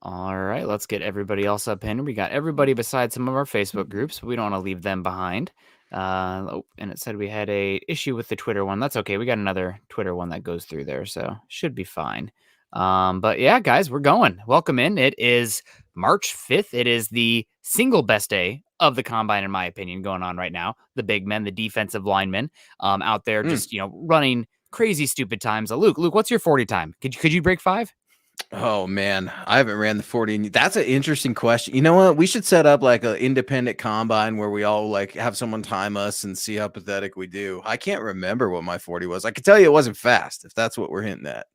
All right, let's get everybody else up in. We got everybody besides some of our Facebook groups, but we don't want to leave them behind. And it said we had a issue with the Twitter one. That's okay. We got another Twitter one that goes through there, so should be fine. But yeah, guys, we're going. Welcome in. It is March 5th. It is the single best day of the combine, in my opinion, going on right now. The big men, the defensive linemen, out there just running crazy, stupid times. Luke, what's your 40 time? Could you break 5? Oh man, I haven't ran the 40. That's an interesting question. You know what? We should set up like an independent combine where we all like have someone time us and see how pathetic we do. I can't remember what my 40 was. I can tell you it wasn't fast, if that's what we're hinting at.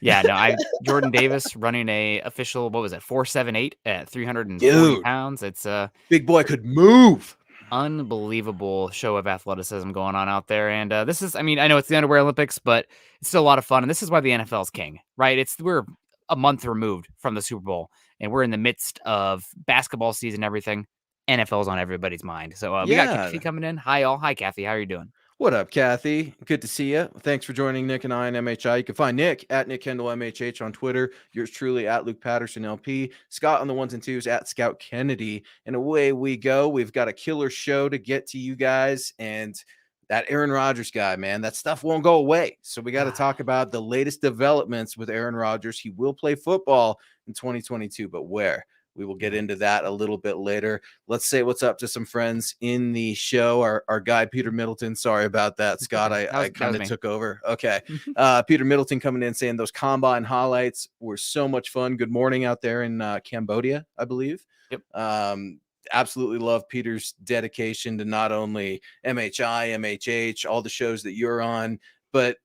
Yeah, no, Jordan Davis running a official, what was it, 4.78 at 340 Dude, pounds. It's a big boy could move. unbelievable show of athleticism going on out there. And this is, I mean, I know it's the underwear Olympics, but it's still a lot of fun. And this is why the NFL is king, right? We're a month removed from the Super Bowl, and we're in the midst of basketball season, everything. NFL's on everybody's mind. So we got Kathy Yeah. coming in. Hi, all. Hi, Kathy. How are you doing? What up, Kathy? Good to see you. Thanks for joining Nick and I on MHI. You can find Nick at Nick Kendell MHH on Twitter. Yours truly at Luke Patterson LP. Scott on the ones and twos at Scout Kennedy. And away we go. We've got a killer show to get to you guys. And that Aaron Rodgers guy, man, that stuff won't go away. So we got to talk about the latest developments with Aaron Rodgers. He will play football in 2022, but where? We will get into that a little bit later. Let's say what's up to some friends in the show. Our guy, Peter Middleton. Sorry about that, Scott. I kind of took over. Okay. Peter Middleton coming in saying those combine highlights were so much fun. Good morning out there in Cambodia, I believe. Yep. Absolutely love Peter's dedication to not only MHI, MHH, all the shows that you're on, but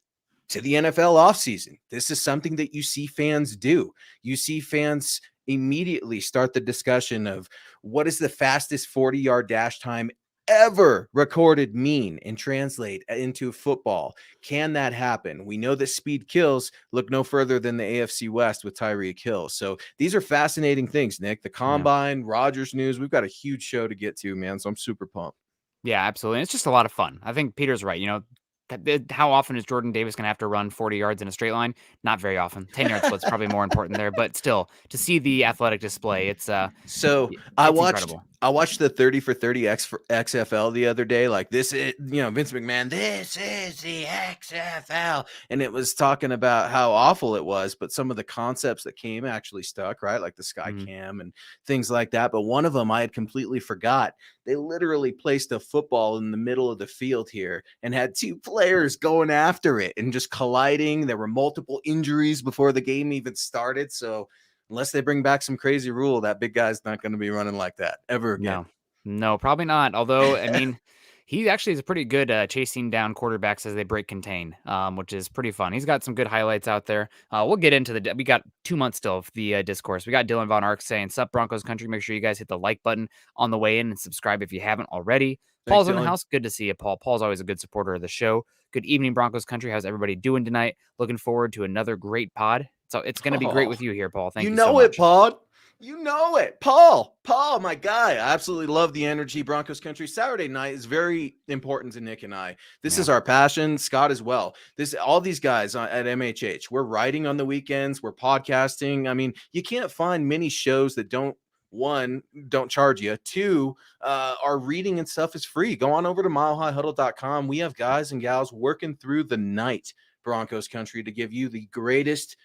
to the NFL offseason. This is something that you see fans do. You see fans immediately start the discussion of what is the fastest 40-yard dash time ever recorded mean and translate into football. Can that happen? We know that speed kills. Look no further than the AFC West with Tyreek Hill. So these are fascinating things, Nick. The combine, Rodgers news. We've got a huge show to get to, man. So I'm super pumped. Yeah, absolutely. It's just a lot of fun. I think Peter's right. How often is Jordan Davis going to have to run 40 yards in a straight line? Not very often. 10-yard split's probably more important there, but still, to see the athletic display, it's so it's incredible. I watched the 30 for 30 X for XFL the other day. Like this is, Vince McMahon, this is the XFL. And it was talking about how awful it was, but some of the concepts that came actually stuck, right? Like the sky cam and things like that. But one of them I had completely forgot. They literally placed a football in the middle of the field here and had two players going after it and just colliding. There were multiple injuries before the game even started. So unless they bring back some crazy rule, that big guy's not going to be running like that ever again. No, probably not. Although, I mean, he actually is pretty good chasing down quarterbacks as they break contain, which is pretty fun. He's got some good highlights out there. We'll get into we got 2 months still of the discourse. We got Dylan Von Ark saying, "Sup, Broncos Country." Make sure you guys hit the like button on the way in and subscribe if you haven't already. Thanks, Paul's in the Dylan. house. Good to see you, Paul. Paul's always a good supporter of the show. Good evening, Broncos Country. How's everybody doing tonight? Looking forward to another great pod. So it's going to be great with you here, Paul. Thank you so much. Paul. You know it, Paul, my guy. I absolutely love the energy. Broncos Country Saturday night is very important to Nick and I. This is our passion. Scott as well. All these guys at MHH. We're writing on the weekends. We're podcasting. I mean, you can't find many shows that don't charge you. Two, our reading and stuff is free. Go on over to milehighhuddle.com. We have guys and gals working through the night, Broncos Country, to give you the greatest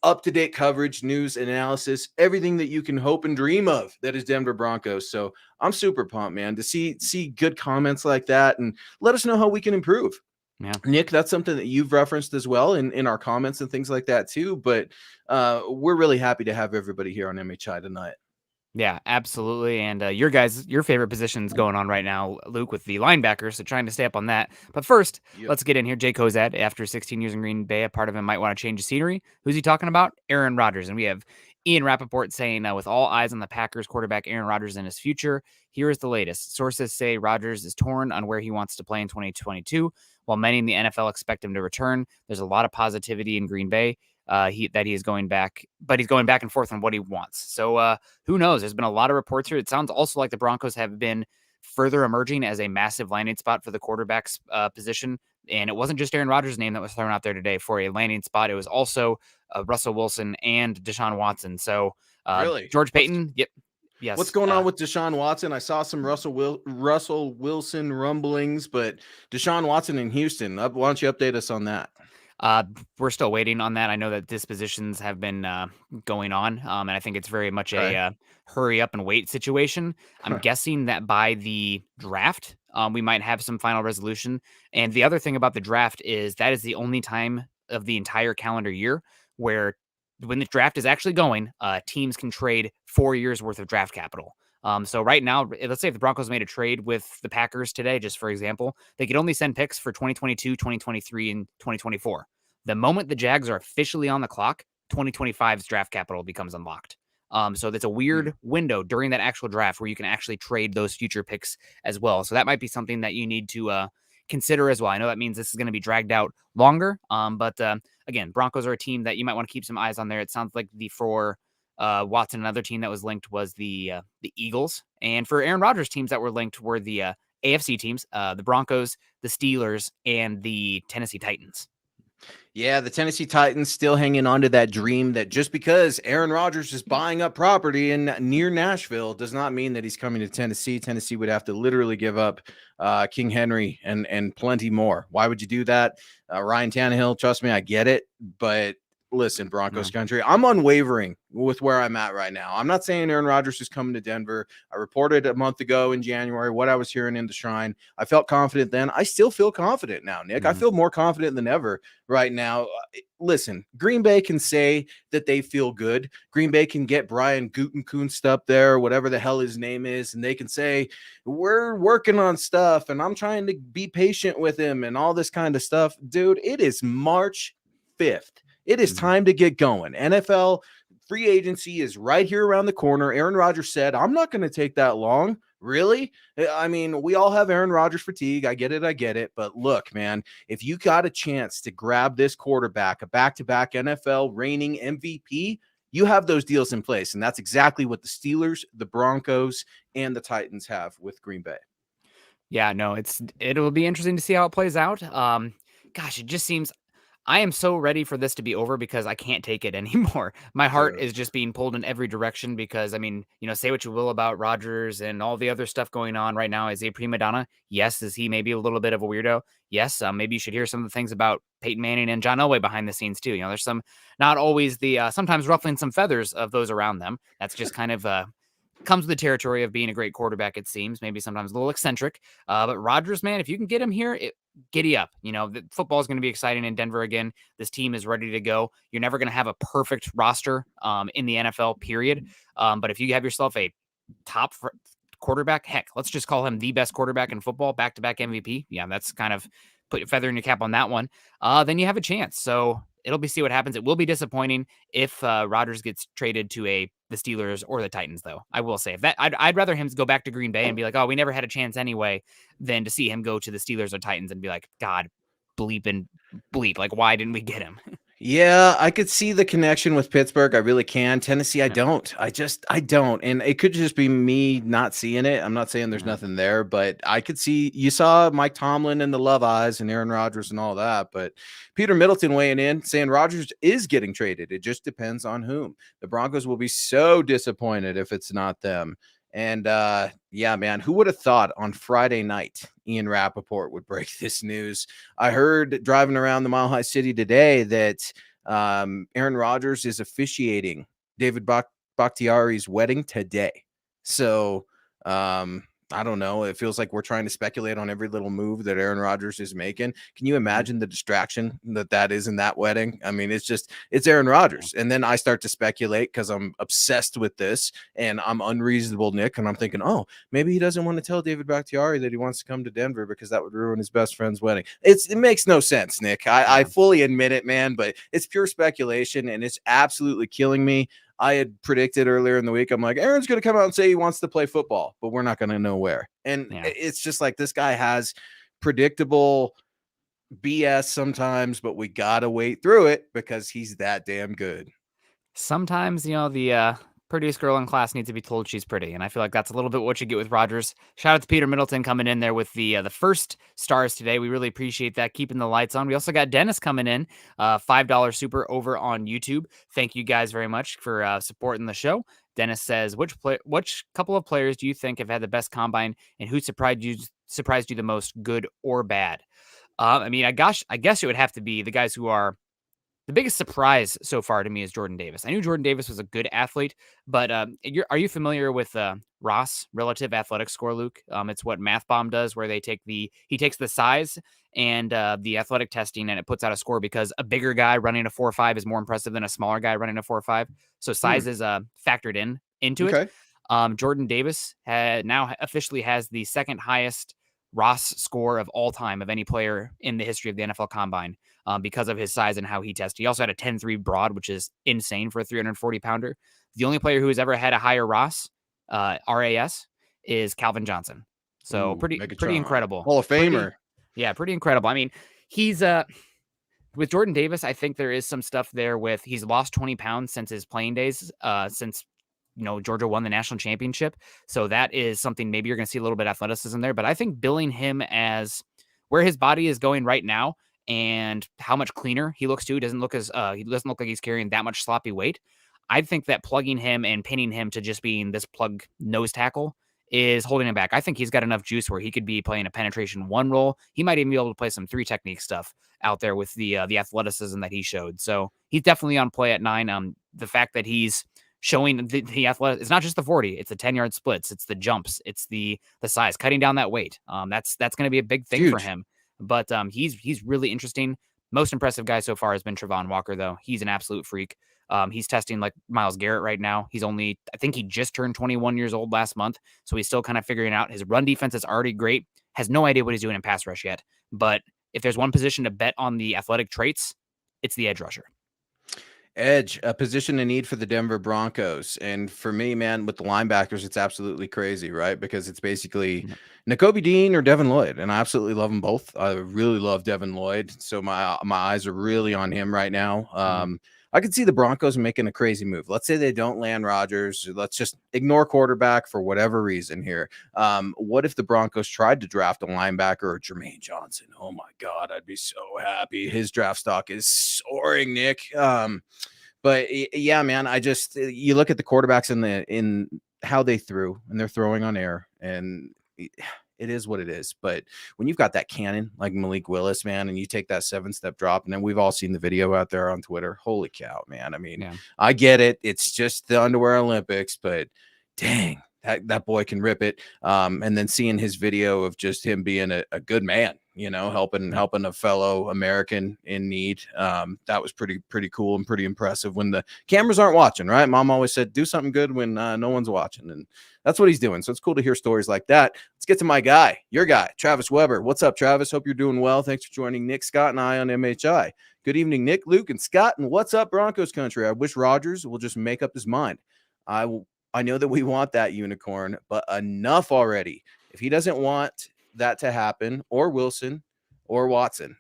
up-to-date coverage, news, analysis, everything that you can hope and dream of that is Denver Broncos. So I'm super pumped, man, to see good comments like that and let us know how we can improve. Yeah. Nick, that's something that you've referenced as well in our comments and things like that too. But we're really happy to have everybody here on MHI tonight. Yeah, absolutely. And your favorite positions going on right now, Luke, with the linebackers. So trying to stay up on that. But first, let's get in here. Jay Kozad, after 16 years in Green Bay, a part of him might want to change the scenery. Who's he talking about? Aaron Rodgers. And we have Ian Rappaport saying, with all eyes on the Packers quarterback Aaron Rodgers and his future, here is the latest. Sources say Rodgers is torn on where he wants to play in 2022. While many in the NFL expect him to return, there's a lot of positivity in Green Bay. He is going back, but he's going back and forth on what he wants. So who knows? There's been a lot of reports here. It sounds also like the Broncos have been further emerging as a massive landing spot for the quarterback's position And it wasn't just Aaron Rodgers' name that was thrown out there today for a landing spot. It was also Russell Wilson and Deshaun Watson. So Really? George Payton, yep. What's Yes. going on with Deshaun Watson? I saw some Russell Wilson rumblings, but Deshaun Watson in Houston. Why don't you update us on that? We're still waiting on that. I know that dispositions have been going on, and I think it's very much Okay. a hurry up and wait situation. I'm guessing that by the draft, we might have some final resolution. And the other thing about the draft is that is the only time of the entire calendar year where, when the draft is actually going, teams can trade 4 years worth of draft capital. So right now, let's say if the Broncos made a trade with the Packers today, just for example, they could only send picks for 2022, 2023, and 2024. The moment the Jags are officially on the clock, 2025's draft capital becomes unlocked. So that's a weird window during that actual draft where you can actually trade those future picks as well. So that might be something that you need to consider as well. I know that means this is going to be dragged out longer. But again, Broncos are a team that you might want to keep some eyes on there. It sounds like for Watson, another team that was linked was the Eagles. And for Aaron Rodgers, teams that were linked were the AFC teams, the Broncos, the Steelers, and the Tennessee Titans. Yeah, the Tennessee Titans still hanging on to that dream that just because Aaron Rodgers is buying up property near Nashville does not mean that he's coming to Tennessee. Tennessee would have to literally give up King Henry and plenty more. Why would you do that? Ryan Tannehill, trust me, I get it, but listen, Broncos country, I'm unwavering with where I'm at right now. I'm not saying Aaron Rodgers is coming to Denver. I reported a month ago in January what I was hearing in the Shrine. I felt confident then. I still feel confident now, Nick. I feel more confident than ever right now. Listen, Green Bay can say that they feel good. Green Bay can get Brian Gutekunst up there, whatever the hell his name is, and they can say, we're working on stuff, and I'm trying to be patient with him and all this kind of stuff. Dude, it is March 5th. It is time to get going. NFL free agency is right here around the corner. Aaron Rodgers said, I'm not going to take that long. Really? I mean, we all have Aaron Rodgers fatigue. I get it. But look, man, if you got a chance to grab this quarterback, a back-to-back NFL reigning MVP, you have those deals in place. And that's exactly what the Steelers, the Broncos, and the Titans have with Green Bay. Yeah, no, it'll be interesting to see how it plays out. Gosh, it just seems I am so ready for this to be over because I can't take it anymore. My heart is just being pulled in every direction because, I mean, say what you will about Rodgers and all the other stuff going on right now. Is he a prima donna? Yes. Is he maybe a little bit of a weirdo? Yes. Maybe you should hear some of the things about Peyton Manning and John Elway behind the scenes too. There's some, not always sometimes ruffling some feathers of those around them. That's just kind of comes with the territory of being a great quarterback, it seems. Maybe sometimes a little eccentric. But Rodgers, man, if you can get him here, giddy up. The football is going to be exciting in Denver again. This team is ready to go. You're never going to have a perfect roster in the NFL, period. But if you have yourself a top quarterback, heck, let's just call him the best quarterback in football, back-to-back MVP. Yeah, that's kind of put a feather in your cap on that one. Then you have a chance. So it'll be see what happens. It will be disappointing if Rodgers gets traded to the Steelers or the Titans, though. I will say if that I'd rather him go back to Green Bay and be like, oh, we never had a chance anyway, than to see him go to the Steelers or Titans and be like, God, bleep and bleep. Like, why didn't we get him? Yeah, I could see the connection with Pittsburgh. I really can. Tennessee, I don't. I don't. And it could just be me not seeing it. I'm not saying there's nothing there, but I could see, you saw Mike Tomlin and the Love Eyes and Aaron Rodgers and all that. But Peter Middleton weighing in saying Rodgers is getting traded. It just depends on whom. The Broncos will be so disappointed if it's not them. And yeah, man, who would have thought on Friday night Ian Rappaport would break this news? I heard driving around the Mile High City today that Aaron Rodgers is officiating David Bakhtiari's wedding today. So I don't know. It feels like we're trying to speculate on every little move that Aaron Rodgers is making. Can you imagine the distraction that is in that wedding? I mean, it's Aaron Rodgers. And then I start to speculate because I'm obsessed with this and I'm unreasonable, Nick. And I'm thinking, oh, maybe he doesn't want to tell David Bakhtiari that he wants to come to Denver because that would ruin his best friend's wedding. It makes no sense, Nick. I fully admit it, man, but it's pure speculation and it's absolutely killing me. I had predicted earlier in the week, I'm like, Aaron's going to come out and say he wants to play football, but we're not going to know where. And it's just like this guy has predictable BS sometimes, but we got to wait through it because he's that damn good. Sometimes, the prettiest girl in class needs to be told she's pretty, and I feel like that's a little bit what you get with Rodgers. Shout out to Peter Middleton coming in there with the first stars today. We really appreciate that, keeping the lights on. We also got Dennis coming in, $5 super over on YouTube. Thank you guys very much for supporting the show. Dennis says, which couple of players do you think have had the best combine, and who surprised you the most, good or bad? I mean, I guess it would have to be the guys who are the biggest surprise so far to me is Jordan Davis. I knew Jordan Davis was a good athlete, but are you familiar with Ross relative athletic score, Luke? It's what MathBomb does, where he takes the size and the athletic testing, and it puts out a score because a bigger guy running a 4.5 is more impressive than a smaller guy running a 4.5. So size is factored into it. Okay. Jordan Davis now officially has the second highest Ross score of all time of any player in the history of the NFL Combine. Because of his size and how he tested. He also had a 10.3 broad, which is insane for a 340-pounder. The only player who has ever had a higher RAS, is Calvin Johnson. So pretty incredible. Hall of Famer. Pretty incredible. I mean, he's with Jordan Davis, I think there is some stuff there with he's lost 20 pounds since his playing days, since Georgia won the national championship. So that is something maybe you're going to see a little bit of athleticism there. But I think billing him as where his body is going right now, and how much cleaner he looks too. He doesn't look like he's carrying that much sloppy weight. I think that plugging him and pinning him to just being this plug nose tackle is holding him back. I think he's got enough juice where he could be playing a penetration 1 role. He might even be able to play some 3 technique stuff out there with the athleticism that he showed. So he's definitely on play at 9. The fact that he's showing the athletic, it's not just the 40, it's the 10-yard splits, it's the jumps, it's the size, cutting down that weight. That's going to be a big thing for him. But he's really interesting. Most impressive guy so far has been Travon Walker, though. He's an absolute freak. He's testing like Myles Garrett right now. I think he just turned 21 years old last month, so he's still kind of figuring out. His run defense is already great. Has no idea what he's doing in pass rush yet. But if there's one position to bet on the athletic traits, it's the edge rusher. Edge, a position in need for the Denver Broncos. And for me, man, with the linebackers, it's absolutely crazy, right? Because it's basically Nakobe Dean or Devin Lloyd. And I absolutely love them both. I really love Devin Lloyd. So my eyes are really on him right now. I could see the Broncos making a crazy move. Let's say they don't land Rodgers. Let's just ignore quarterback for whatever reason here. What if the Broncos tried to draft a linebacker or Jermaine Johnson? Oh my God, I'd be so happy. His draft stock is soaring, Nick. But yeah, man, you look at the quarterbacks in how they threw, and they're throwing on air, and it is what it is. But when you've got that cannon like Malik Willis, man, and you take that 7-step drop, and then we've all seen the video out there on Twitter. Holy cow, man. I mean, I get it. It's just the underwear Olympics, but dang, that boy can rip it. And then seeing his video of just him being a good man, helping a fellow American in need. That was pretty cool and pretty impressive when the cameras aren't watching, right? Mom always said, do something good when no one's watching. And that's what he's doing. So it's cool to hear stories like that. Let's get to my guy, your guy, Travis Weber. What's up, Travis? Hope you're doing well. Thanks for joining Nick, Scott, and I on MHI. Good evening, Nick, Luke, and Scott. And what's up, Broncos country? I wish Rodgers will just make up his mind. I know that we want that unicorn, but enough already. If he doesn't want that to happen, or Wilson or Watson,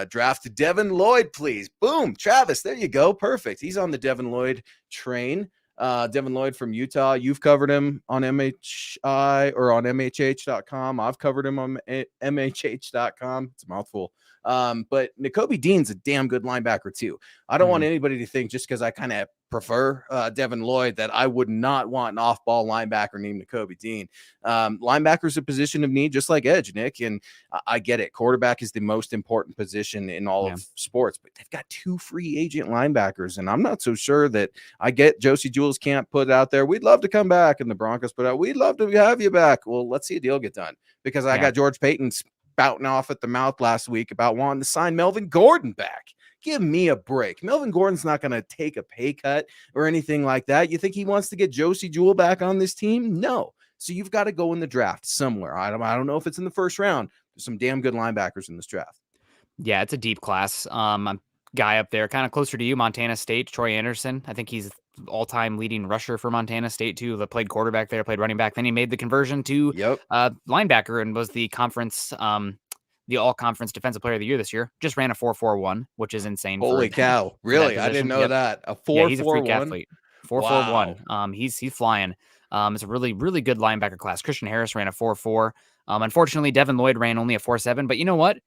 draft Devin Lloyd, please. Boom, Travis, there you go. Perfect. He's on the Devin Lloyd train. Devin Lloyd from Utah. You've covered him on MHI or on MHH.com. I've covered him on MHH.com. It's a mouthful. But Nakobe Dean's a damn good linebacker too. I don't want anybody to think just because I kind of prefer Devin Lloyd that I would not want an off-ball linebacker named Nakobe Dean. Linebacker is a position of need, just like edge, Nick. And I get it. Quarterback is the most important position in all of sports, but they've got 2 free agent linebackers. And I'm not so sure that I get Josie Jules can't put out there, we'd love to come back. And the Broncos put out, we'd love to have you back. Well, let's see a deal get done, because I got George Payton spouting off at the mouth last week about wanting to sign Melvin Gordon back. Give me a break. Melvin Gordon's not going to take a pay cut or anything like that. You think he wants to get Josie Jewell back on this team? No. So you've got to go in the draft somewhere. I don't know if it's in the first round. There's some damn good linebackers in this draft. Yeah, it's a deep class. Guy up there, kind of closer to you, Montana State, Troy Anderson. I think he's all-time leading rusher for Montana State too. That played quarterback there, played running back. Then he made the conversion to linebacker and was the conference, the all-conference defensive player of the year this year. Just ran a 4.41, which is insane. Holy cow! Really, I didn't know that. A 4.41. Yeah, he's a freak athlete. 4.41. Wow. He's flying. It's a really, really good linebacker class. Christian Harris ran a 4.4. Unfortunately, Devin Lloyd ran only a 4.7, but you know what?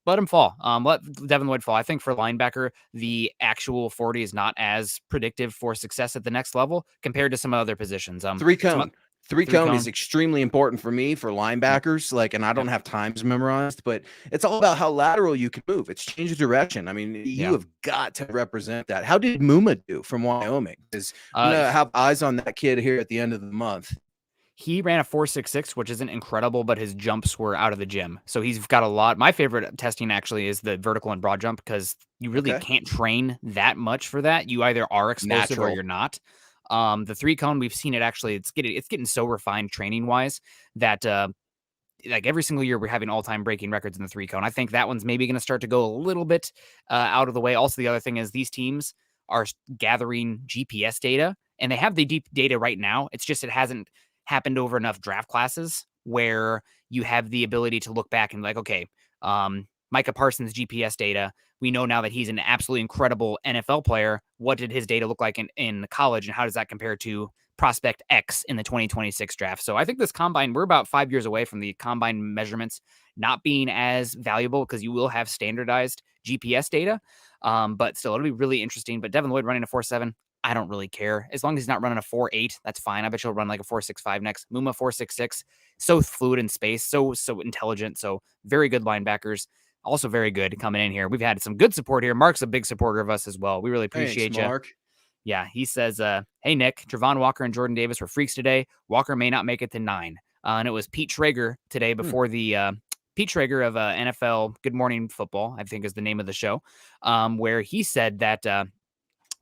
Let him fall. Let Devin Lloyd fall. I think for linebacker, the actual 40 is not as predictive for success at the next level compared to some other positions. Three Some cone. Three three cone is cone. extremely important for me for Yep. linebackers. Like, and I don't Yep. have times memorized, but it's all about how lateral you can move. It's change of direction. I mean, you Yeah. have got to represent that. How did Mumma do from Wyoming? Because I'm gonna He, have eyes on that kid here at the end of the month. he ran a 4.66, which isn't incredible, but his jumps were out of the gym. So he's got a lot. My favorite testing actually is the vertical and broad jump because you really Okay. can't train that much for that. You either are explosive or Natural. you're not. The 3 cone, we've seen it actually. It's getting so refined training wise that like every single year we're having all-time breaking records in the 3 cone. I think that one's maybe going to start to go a little bit out of the way. Also, the other thing is these teams are gathering GPS data, and they have the deep data right now. It's just it hasn't happened over enough draft classes where you have the ability to look back and like, okay, Micah Parsons' GPS data. We know now that he's an absolutely incredible NFL player. What did his data look like in college, and how does that compare to prospect X in the 2026 draft? So I think this combine, we're about 5 years away from the combine measurements not being as valuable because you will have standardized GPS data. But still, it'll be really interesting. But Devin Lloyd running a 4.7, I don't really care. As long as he's not running a 4.8, that's fine. I bet he'll run like a 4.65 next. Mumma 4.66, so fluid in space, so intelligent, so very good linebackers. Also very good coming in here. We've had some good support here. Mark's a big supporter of us as well. We really Thanks, appreciate you. Mark. Yeah, he says, hey, Nick, Travon Walker and Jordan Davis were freaks today. Walker may not make it to 9. And it was Pete Schrager today before the Pete Schrager of NFL Good Morning Football, I think is the name of the show, where he said that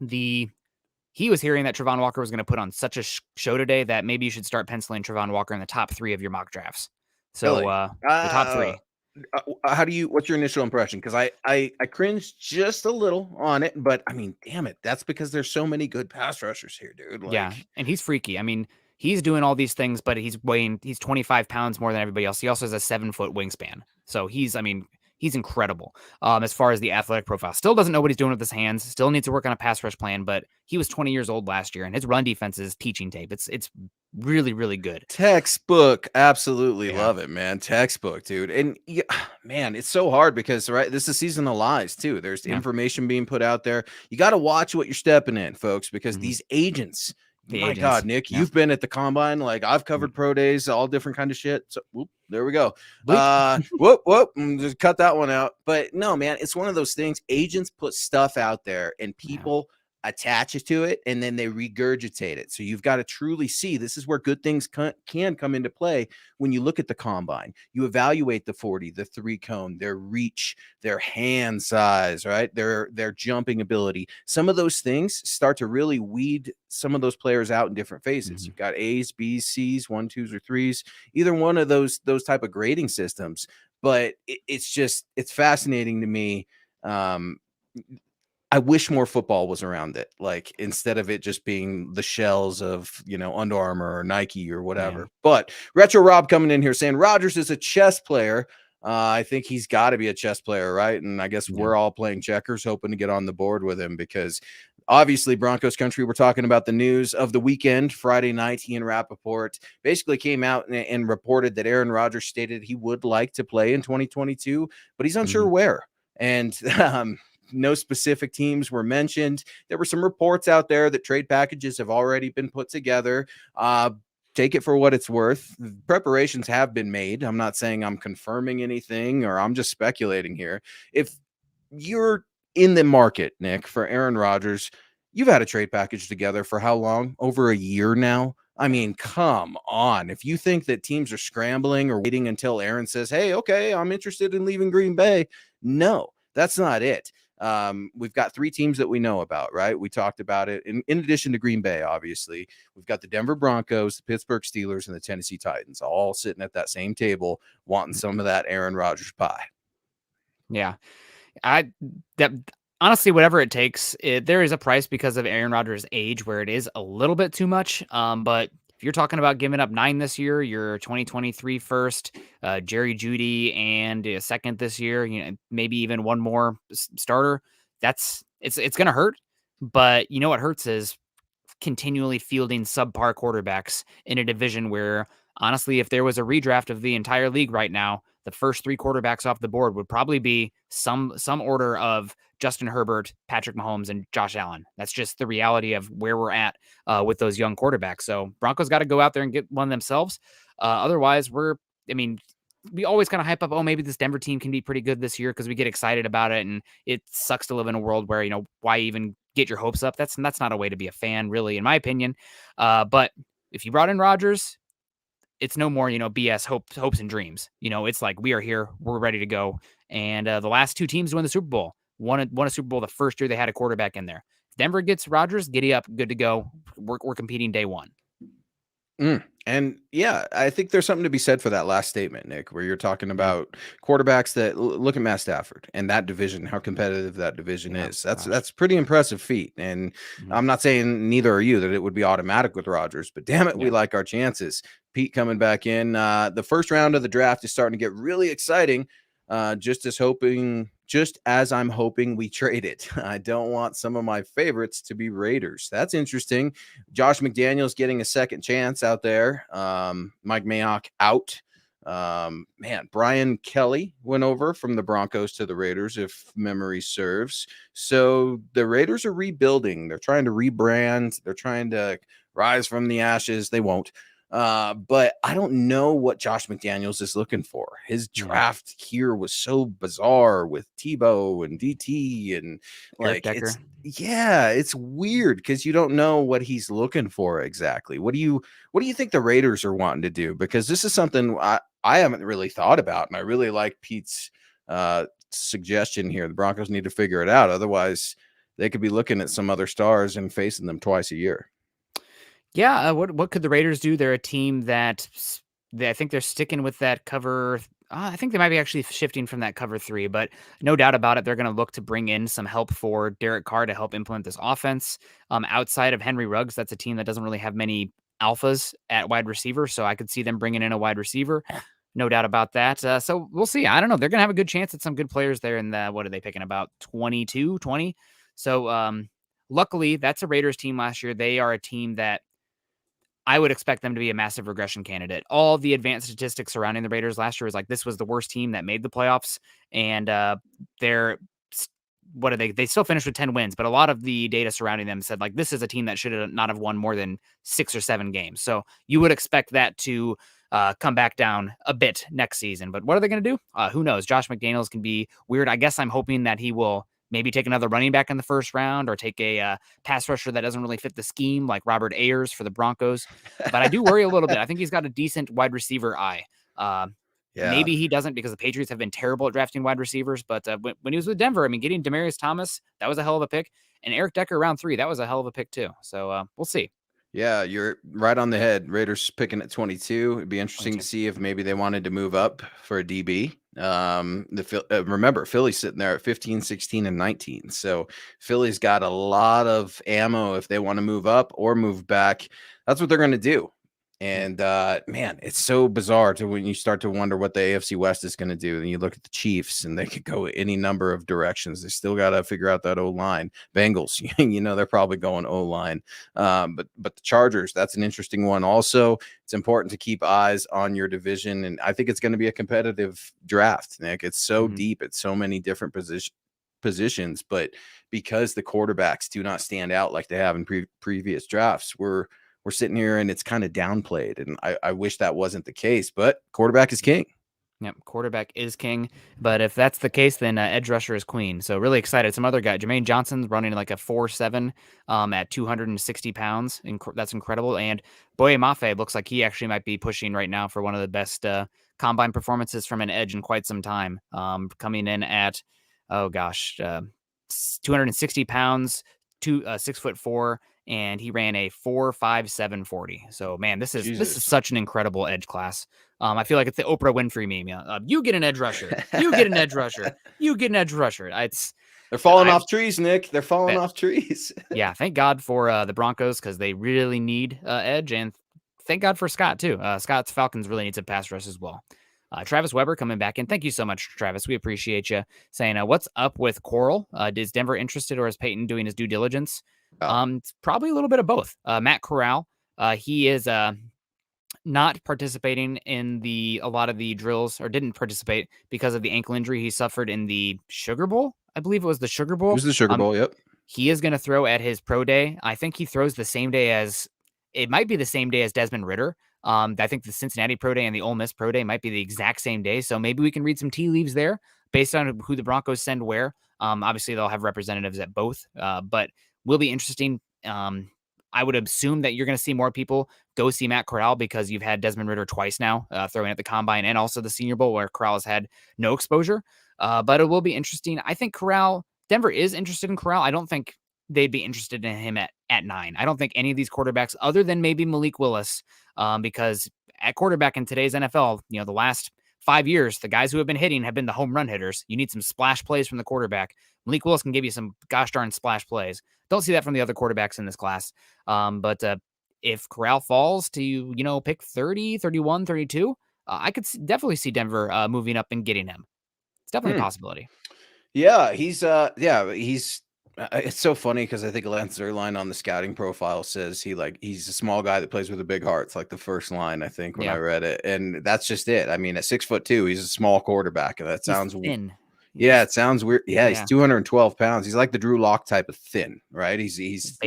he was hearing that Travon Walker was going to put on such a show today that maybe you should start penciling Travon Walker in the top 3 of your mock drafts. So Really? the top 3. How do you? What's your initial impression? Because I cringed just a little on it, but I mean, damn it, that's because there's so many good pass rushers here, dude. Yeah, Like, and he's freaky. I mean, he's doing all these things, but he's 25 pounds more than everybody else. He also has a 7-foot wingspan. So he's incredible as far as the athletic profile. Still doesn't know what he's doing with his hands. Still needs to work on a pass rush plan, but he was 20 years old last year, and his run defense is teaching tape. It's really, really good. textbook, absolutely Yeah. love it, man. Textbook, dude. And yeah, man, it's so hard because right, this is a season of lies too. There's Yeah. information being put out there. You got to watch what you're stepping in, folks, because these agents. The My agents. God, Nick, Yeah. you've been at the combine. Like I've covered pro days, all different kind of shit. So whoop, there we go. Bleep. Whoop, just cut that one out. But no, man, it's one of those things. Agents put stuff out there, and people attach it to it, and then they regurgitate it. So you've got to truly see this is where good things can come into play when you look at the combine. You evaluate the 40, the 3 cone, their reach, their hand size, right? Their jumping ability. Some of those things start to really weed some of those players out in different phases. You've got A's, B's, C's, 1, 2s, or 3s, either one of those type of grading systems. But it's fascinating to me. I wish more football was around it. Like instead of it just being the shells of, Under Armour or Nike or whatever. Yeah. But Retro Rob coming in here saying Rodgers is a chess player. I think he's got to be a chess player, right? And I guess we're all playing checkers, hoping to get on the board with him because obviously Broncos Country, we're talking about the news of the weekend. Friday night, he and Rappaport basically came out and reported that Aaron Rodgers stated he would like to play in 2022, but he's unsure where. And no specific teams were mentioned. There were some reports out there that trade packages have already been put together. Take it for what it's worth. Preparations have been made. I'm not saying I'm confirming anything or I'm just speculating here. If you're in the market, Nick, for Aaron Rodgers, you've had a trade package together for how long? Over a year now. I mean, come on. If you think that teams are scrambling or waiting until Aaron says, hey, okay, I'm interested in leaving Green Bay. No, that's not it. We've got 3 teams that we know about, right? We talked about it. In addition to Green Bay, obviously, we've got the Denver Broncos, the Pittsburgh Steelers, and the Tennessee Titans all sitting at that same table wanting some of that Aaron Rodgers pie. Yeah. Honestly, whatever it takes, there is a price because of Aaron Rodgers' age where it is a little bit too much. But if you're talking about giving up 9 this year, your 2023 first, Jerry Jeudy, and a second this year, maybe even one more starter, it's going to hurt. But you know what hurts is continually fielding subpar quarterbacks in a division where, honestly, if there was a redraft of the entire league right now, the first 3 quarterbacks off the board would probably be some order of Justin Herbert, Patrick Mahomes, and Josh Allen. That's just the reality of where we're at with those young quarterbacks. So Broncos got to go out there and get one themselves. Otherwise, we always kind of hype up, oh, maybe this Denver team can be pretty good this year because we get excited about it. And it sucks to live in a world where, why even get your hopes up? That's not a way to be a fan, really, in my opinion. But if you brought in Rodgers, it's no more, BS hopes and dreams. It's like, we are here, we're ready to go. And the last 2 teams to win the Super Bowl won a Super Bowl the first year they had a quarterback in there. If Denver gets Rodgers, giddy up, good to go. We're competing day one. And yeah, I think there's something to be said for that last statement, Nick, where you're talking about quarterbacks that look at Matt Stafford and that division, how competitive that division is. That's pretty impressive feat. And I'm not saying neither are you that it would be automatic with Rodgers, but damn it, we like our chances. Pete coming back in. The first round of the draft is starting to get really exciting. Just as I'm hoping we trade it. I don't want some of my favorites to be Raiders. That's interesting. Josh McDaniels getting a second chance out there. Mike Mayock out. Brian Kelly went over from the Broncos to the Raiders, if memory serves. So the Raiders are rebuilding. They're trying to rebrand. They're trying to rise from the ashes. They won't. But I don't know what Josh McDaniels is looking for. His draft here was so bizarre with Tebow and DT and it's weird because you don't know what he's looking for exactly. What do you think the Raiders are wanting to do? Because this is something I haven't really thought about, and I really like Pete's suggestion here. The Broncos need to figure it out. Otherwise, they could be looking at some other stars and facing them twice a year. Yeah, what could the Raiders do? They're a team that I think they're sticking with that cover. I think they might be actually shifting from that cover 3, but no doubt about it, they're going to look to bring in some help for Derek Carr to help implement this offense. Outside of Henry Ruggs, that's a team that doesn't really have many alphas at wide receiver, so I could see them bringing in a wide receiver. No doubt about that. So we'll see. I don't know. They're going to have a good chance at some good players there in what are they picking, about 22, 20? So luckily, that's a Raiders team last year. They are a team that I would expect them to be a massive regression candidate. All the advanced statistics surrounding the Raiders last year was like, this was the worst team that made the playoffs. And they still finished with 10 wins, but a lot of the data surrounding them said like, this is a team that should not have won more than 6 or 7 games. So you would expect that to come back down a bit next season. But what are they going to do? Who knows? Josh McDaniels can be weird. I guess I'm hoping that he will maybe take another running back in the first round or take a pass rusher that doesn't really fit the scheme like Robert Ayers for the Broncos. But I do worry a little bit. I think he's got a decent wide receiver eye. Maybe he doesn't because the Patriots have been terrible at drafting wide receivers. But when he was with Denver, getting Demaryius Thomas, that was a hell of a pick. And Eric Decker round 3, that was a hell of a pick too. So we'll see. Yeah, you're right on the head. Raiders picking at 22. It'd be interesting to see if maybe they wanted to move up for a DB. Remember, Philly's sitting there at 15, 16, and 19. So Philly's got a lot of ammo if they want to move up or move back. That's what they're going to do. And it's so bizarre to when you start to wonder what the AFC West is going to do. And you look at the Chiefs and they could go any number of directions. They still got to figure out that O-line. Bengals, they're probably going O-line. But the Chargers, that's an interesting one. Also, it's important to keep eyes on your division. And I think it's going to be a competitive draft, Nick. It's so deep at so many different positions. But because the quarterbacks do not stand out like they have in previous drafts, we're sitting here and it's kind of downplayed. And I wish that wasn't the case, but quarterback is king. Yep, quarterback is king. But if that's the case, then edge rusher is queen. So really excited. Some other guy, Jermaine Johnson's running like a 4.7 at 260 pounds. That's incredible. And Boye Mafe looks like he actually might be pushing right now for one of the best combine performances from an edge in quite some time. Coming in at, 260 pounds, 6'4", and he ran a 4.57 40. So man, this is such an incredible edge class. I feel like it's the Oprah Winfrey meme. You get an edge rusher. You get an edge rusher. You get an edge rusher. They're falling off trees, Nick. They're falling off trees. Yeah, thank God for the Broncos because they really need edge, and thank God for Scott too. Scott's Falcons really needs a pass rush as well. Travis Weber coming back in. Thank you so much, Travis. We appreciate you saying, what's up with Corral? Is Denver interested or is Peyton doing his due diligence? It's probably a little bit of both. Matt Corral, he is not participating in a lot of the drills, or didn't participate because of the ankle injury he suffered in the Sugar Bowl. I believe it was the Sugar It Bowl. was the Sugar Bowl. Yep. He is going to throw at his pro day. I think he throws the same day as it might be the same day as Desmond Ridder. I think the Cincinnati pro day and the Ole Miss pro day might be the exact same day. So maybe we can read some tea leaves there based on who the Broncos send where. Obviously, they'll have representatives at both, but will be interesting. I would assume that you're going to see more people go see Matt Corral because you've had Desmond Ridder twice now throwing at the Combine and also the Senior Bowl where Corral has had no exposure. But it will be interesting. I think Denver is interested in Corral. I don't think they'd be interested in him at 9. I don't think any of these quarterbacks, other than maybe Malik Willis, because at quarterback in today's NFL, the last 5 years, the guys who have been hitting have been the home run hitters. You need some splash plays from the quarterback. Malik Willis can give you some gosh darn splash plays. Don't see that from the other quarterbacks in this class. But if Corral falls to, pick 30, 31, 32, I could definitely see Denver moving up and getting him. It's definitely a possibility. Yeah, he's it's so funny because I think Lance Zierlein on the scouting profile says he's a small guy that plays with a big heart. It's like the first line, I think, when I read it. And that's just it. I mean, at 6'2", he's a small quarterback. And that sounds thin. Yeah, it sounds weird. Yeah, he's 212 pounds. He's like the Drew Lock type of thin, right? He's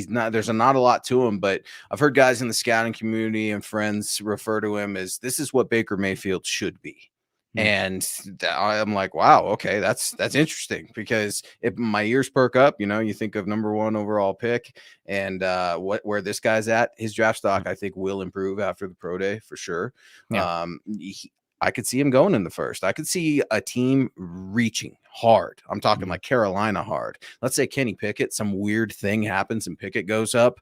not, there's not a lot to him, but I've heard guys in the scouting community and friends refer to him as this is what Baker Mayfield should be. And I'm like, wow, okay, that's interesting, because if my ears perk up, you think of number 1 overall pick and where this guy's at, his draft stock, I think, will improve after the pro day for sure. I could see him going in the first. I could see a team reaching hard. I'm talking like Carolina hard. Let's say Kenny Pickett, some weird thing happens and Pickett goes up.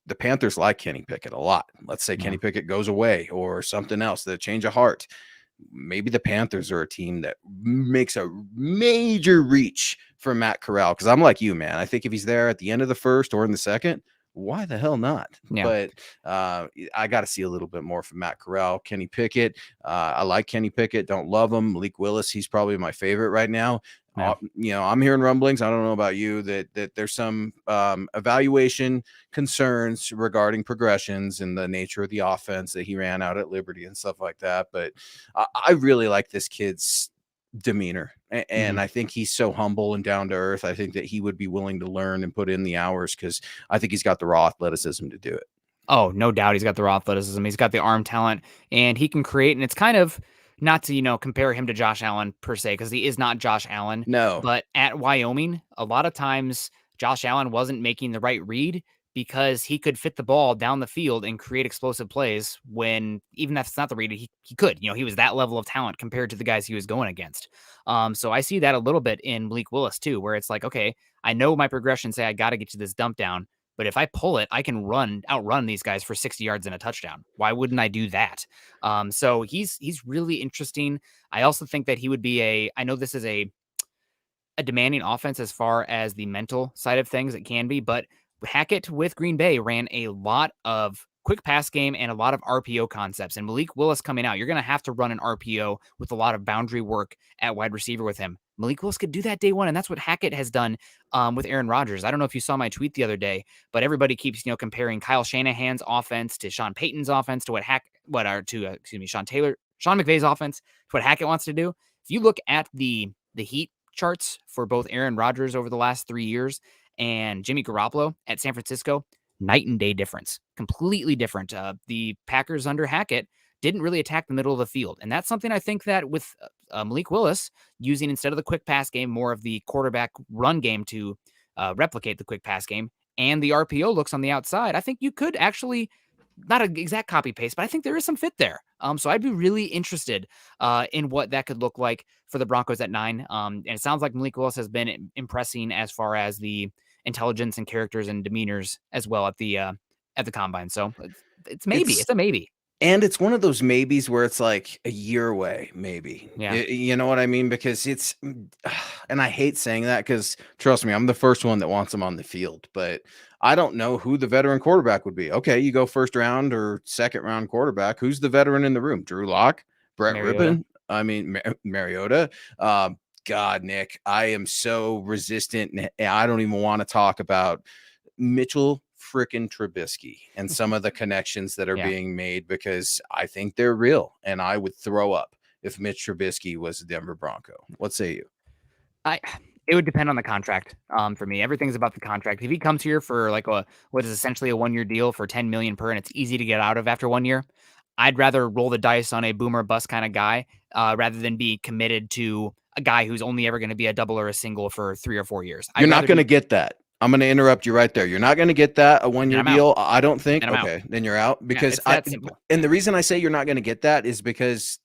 The Panthers like Kenny Pickett a lot. Let's say Kenny Pickett goes away or something else, the change of heart. Maybe the Panthers are a team that makes a major reach for Matt Corral. Because I'm like you, man. I think if he's there at the end of the first or in the second, why the hell not? But I got to see a little bit more from Matt Corral. Kenny Pickett, I like Kenny Pickett. Don't love him. Malik Willis, he's probably my favorite right now. I'm hearing rumblings. I don't know about you that there's some evaluation concerns regarding progressions and the nature of the offense that he ran out at Liberty and stuff like that. But I really like this kid's demeanor, and I think he's so humble and down to earth. I think that he would be willing to learn and put in the hours, because I think he's got the raw athleticism to do it. Oh, no doubt he's got the raw athleticism. He's got the arm talent, and he can create. And it's kind of not to, compare him to Josh Allen per se, because he is not Josh Allen. No. But at Wyoming, a lot of times Josh Allen wasn't making the right read because he could fit the ball down the field and create explosive plays when even if it's not the read, he could. He was that level of talent compared to the guys he was going against. So I see that a little bit in Malik Willis too, where it's like, okay, I know my progression say I got to get to this dump down, but if I pull it, I can outrun these guys for 60 yards and a touchdown. Why wouldn't I do that? So he's really interesting. I also think that he would be I know this is a demanding offense as far as the mental side of things, it can be, but Hackett with Green Bay ran a lot of quick pass game and a lot of RPO concepts. And Malik Willis coming out, you're going to have to run an RPO with a lot of boundary work at wide receiver with him. Malik Willis could do that day one, and that's what Hackett has done with Aaron Rodgers. I don't know if you saw my tweet the other day, but everybody keeps comparing Kyle Shanahan's offense to Sean Payton's offense to Sean McVay's offense to what Hackett wants to do. If you look at the heat charts for both Aaron Rodgers over the last 3 years and Jimmy Garoppolo at San Francisco, night and day difference, completely different. The Packers under Hackett didn't really attack the middle of the field. And that's something I think that with Malik Willis using, instead of the quick pass game, more of the quarterback run game to replicate the quick pass game, and the RPO looks on the outside, I think you could actually, not an exact copy paste, but I think there is some fit there. So I'd be really interested in what that could look like for the Broncos at 9. And it sounds like Malik Willis has been impressing as far as the intelligence and characters and demeanors as well at the Combine. So it's a maybe. And it's one of those maybes where it's like a year away, maybe. Yeah. You know what I mean? Because it's, and I hate saying that because trust me, I'm the first one that wants him on the field, but I don't know who the veteran quarterback would be. Okay, you go first round or second round quarterback. Who's the veteran in the room? Drew Lock, Brett Rippon, I mean, Mariota. God, Nick, I am so resistant. And I don't even want to talk about Mitchell frickin' Trubisky and some of the connections that are being made, because I think they're real. And I would throw up if Mitch Trubisky was a Denver Bronco. What say you? It would depend on the contract. For me, everything's about the contract. If he comes here for like what is essentially a 1-year deal for $10 million per, and it's easy to get out of after 1 year, I'd rather roll the dice on a boomer bust kind of guy, rather than be committed to a guy who's only ever going to be a double or a single for 3 or 4 years. You're not going to get that. I'm going to interrupt you right there. You're not going to get that, a 1-year deal. I don't think. Okay, then you're out, because the reason I say you're not going to get that is because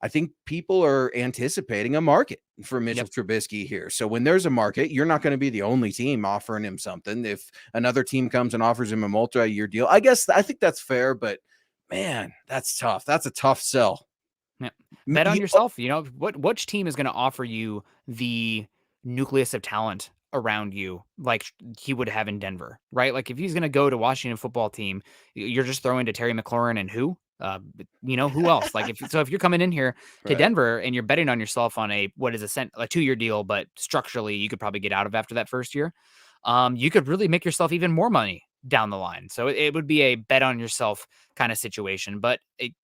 I think people are anticipating a market for Mitchell Trubisky here. So when there's a market, you're not going to be the only team offering him something. If another team comes and offers him a multi-year deal, I think that's fair, but man, that's tough. That's a tough sell. Yeah. Bet on yourself. You know, which team is going to offer you the nucleus of talent around you like he would have in Denver, right? Like if he's going to go to Washington football team, you're just throwing to Terry McLaurin and who? Who else? Like if you're coming in here to Denver and you're betting on yourself on a 2-year deal, but structurally you could probably get out of after that first year, you could really make yourself even more money down the line. So it would be a bet on yourself kind of situation, but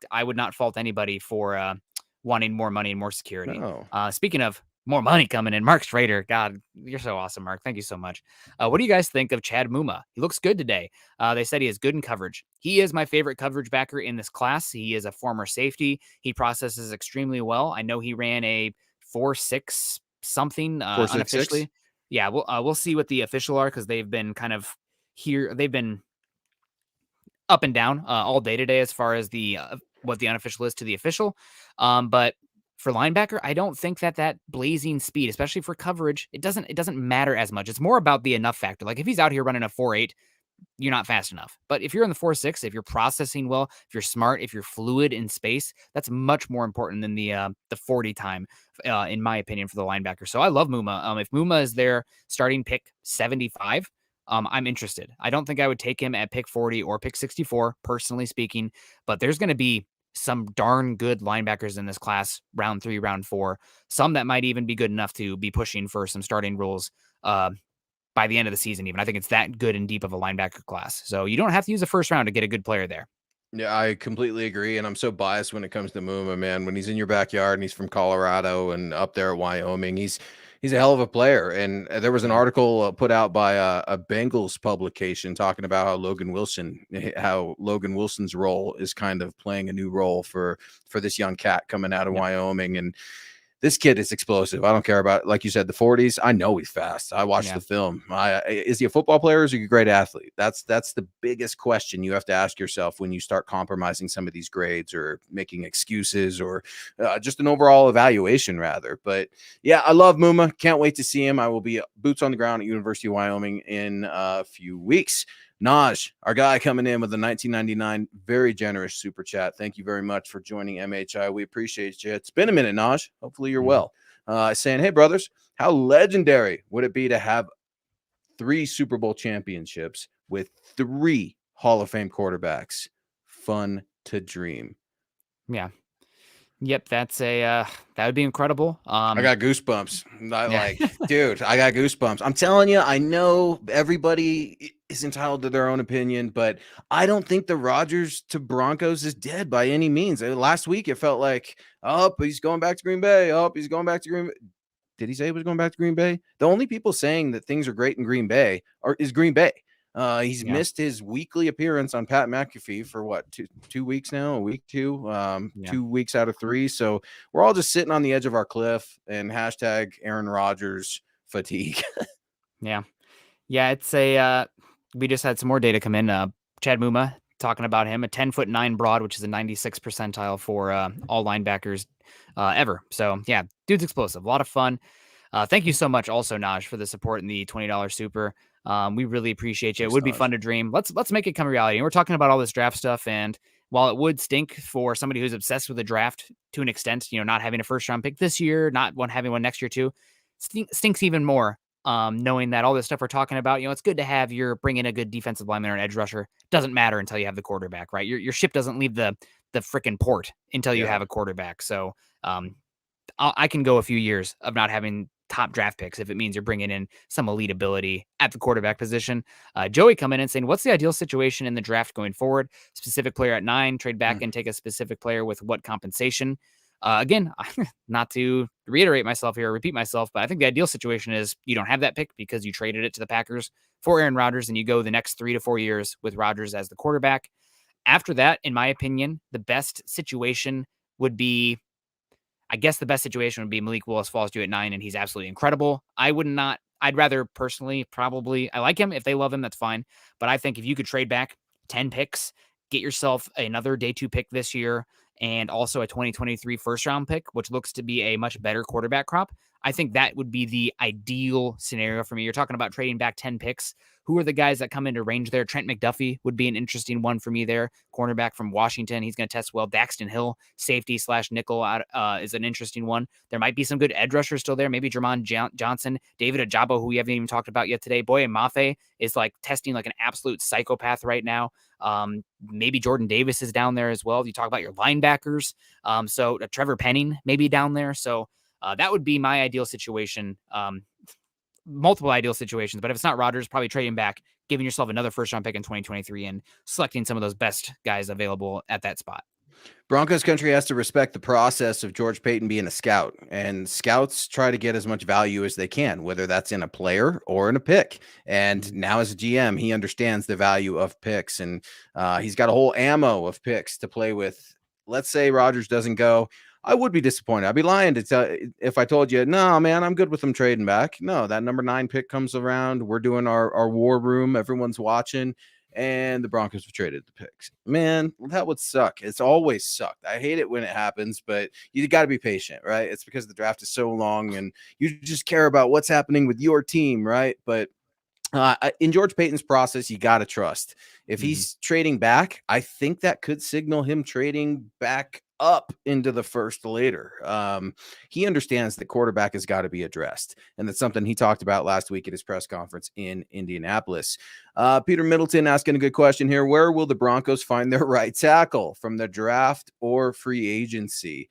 I would not fault anybody for wanting more money and more security. No. Speaking of more money coming in, Mark Strader, God, you're so awesome, Mark. Thank you so much. What do you guys think of Chad Mumma? He looks good today. They said he is good in coverage. He is my favorite coverage backer in this class. He is a former safety. He processes extremely well. I know he ran a 4.6 something unofficially. 4.66? Yeah, we'll see what the official are, because they've been kind of here. They've been up and down all day today as far as the what the unofficial is to the official. But for linebacker, I don't think that blazing speed, especially for coverage, it doesn't matter as much. It's more about the enough factor. Like if he's out here running a 4.8, you're not fast enough. But if you're in the 4.6, if you're processing well, if you're smart, if you're fluid in space, that's much more important than the 40 time, in my opinion, for the linebacker. So I love Mumma. If Mumma is their starting pick 75, I'm interested. I don't think I would take him at pick 40 or pick 64, personally speaking, but there's going to be some darn good linebackers in this class, round 3, round 4, some that might even be good enough to be pushing for some starting roles by the end of the season. Even I think it's that good and deep of a linebacker class. So you don't have to use a first round to get a good player there. Yeah, I completely agree. And I'm so biased when it comes to Mumma, man. When he's in your backyard and he's from Colorado and up there at Wyoming, he's a hell of a player. And there was an article put out by a Bengals publication talking about how Logan Wilson's role is kind of playing a new role for this young cat coming out of Wyoming. And this kid is explosive. I don't care about, like you said, the 40s. I know he's fast. I watched the film. Is he a football player or is he a great athlete? That's the biggest question you have to ask yourself when you start compromising some of these grades or making excuses or just an overall evaluation, rather. But yeah, I love Mumma. Can't wait to see him. I will be boots on the ground at University of Wyoming in a few weeks. Naj, our guy, coming in with a 1999 very generous super chat. Thank you very much for joining MHI. We appreciate you. It's been a minute, Naj. Hopefully you're well. Saying, hey, brothers, how legendary would it be to have 3 Super Bowl championships with 3 Hall of Fame quarterbacks? Fun to dream. Yeah. Yep, that's that would be incredible. I got goosebumps. Dude, I got goosebumps. I'm telling you, I know everybody is entitled to their own opinion, but I don't think the Rodgers to Broncos is dead by any means. Last week, it felt like, he's going back to Green Bay. He's going back to Green Bay. Did he say he was going back to Green Bay? The only people saying that things are great in Green Bay is Green Bay. He's missed his weekly appearance on Pat McAfee for what, two weeks now, a week, 2 weeks out of 3. So we're all just sitting on the edge of our cliff and hashtag Aaron Rodgers fatigue. Yeah. It's we just had some more data come in. Chad Mumma talking about him, a 10'9" broad, which is a 96th percentile for all linebackers ever. So yeah, dude's explosive. A lot of fun. Thank you so much also, Naj, for the support and the $20 super. We really appreciate you. It would be fun to dream. Let's make it come reality. And we're talking about all this draft stuff. And while it would stink for somebody who's obsessed with the draft to an extent, not having a first round pick this year, not having one next year too, stinks even more. Knowing that all this stuff we're talking about, it's good to have you're bringing a good defensive lineman or an edge rusher. Doesn't matter until you have the quarterback, right? Your ship doesn't leave the freaking port until you have a quarterback. So I can go a few years of not having top draft picks if it means you're bringing in some elite ability at the quarterback position. Joey coming in saying, what's the ideal situation in the draft going forward? Specific player at 9, trade back and take a specific player with what compensation? Again, not to reiterate myself here or repeat myself, but I think the ideal situation is you don't have that pick because you traded it to the Packers for Aaron Rodgers and you go the next 3 to 4 years with Rodgers as the quarterback. After that, in my opinion, the best situation would be, I guess the best situation would be Malik Willis falls to you at 9 and he's absolutely incredible. I'd rather personally probably, I like him. If they love him, that's fine. But I think if you could trade back 10 picks, get yourself another day 2 pick this year and also a 2023 first round pick, which looks to be a much better quarterback crop. I think that would be the ideal scenario for me. You're talking about trading back 10 picks. Who are the guys that come into range there? Trent McDuffie would be an interesting one for me there. Cornerback from Washington. He's going to test well. Daxton Hill, safety / nickel is an interesting one. There might be some good edge rushers still there. Maybe Jermon Johnson, David Ajabo, who we haven't even talked about yet today. Boye Mafe is like testing like an absolute psychopath right now. Maybe Jordan Davis is down there as well. You talk about your linebackers. So Trevor Penning maybe down there. So that would be my ideal situation. Multiple ideal situations, but if it's not Rodgers, probably trading back, giving yourself another first round pick in 2023 and selecting some of those best guys available at that spot. Broncos country has to respect the process of George Paton being a scout, and scouts try to get as much value as they can, whether that's in a player or in a pick. And now as a GM, he understands the value of picks, and he's got a whole ammo of picks to play with. Let's say Rodgers doesn't go. I would be disappointed. I'd be lying to tell if I told you, no, man, I'm good with them trading back. No, that number 9 pick comes around. We're doing our war room. Everyone's watching. And the Broncos have traded the picks. Man, that would suck. It's always sucked. I hate it when it happens, but you got to be patient, right? It's because the draft is so long and you just care about what's happening with your team, right? But in George Paton's process, you got to trust. If he's trading back, I think that could signal him trading back up into the first later. He understands that quarterback has got to be addressed. And that's something he talked about last week at his press conference in Indianapolis. Peter Middleton asking a good question here. Where will the Broncos find their right tackle, from the draft or free agency?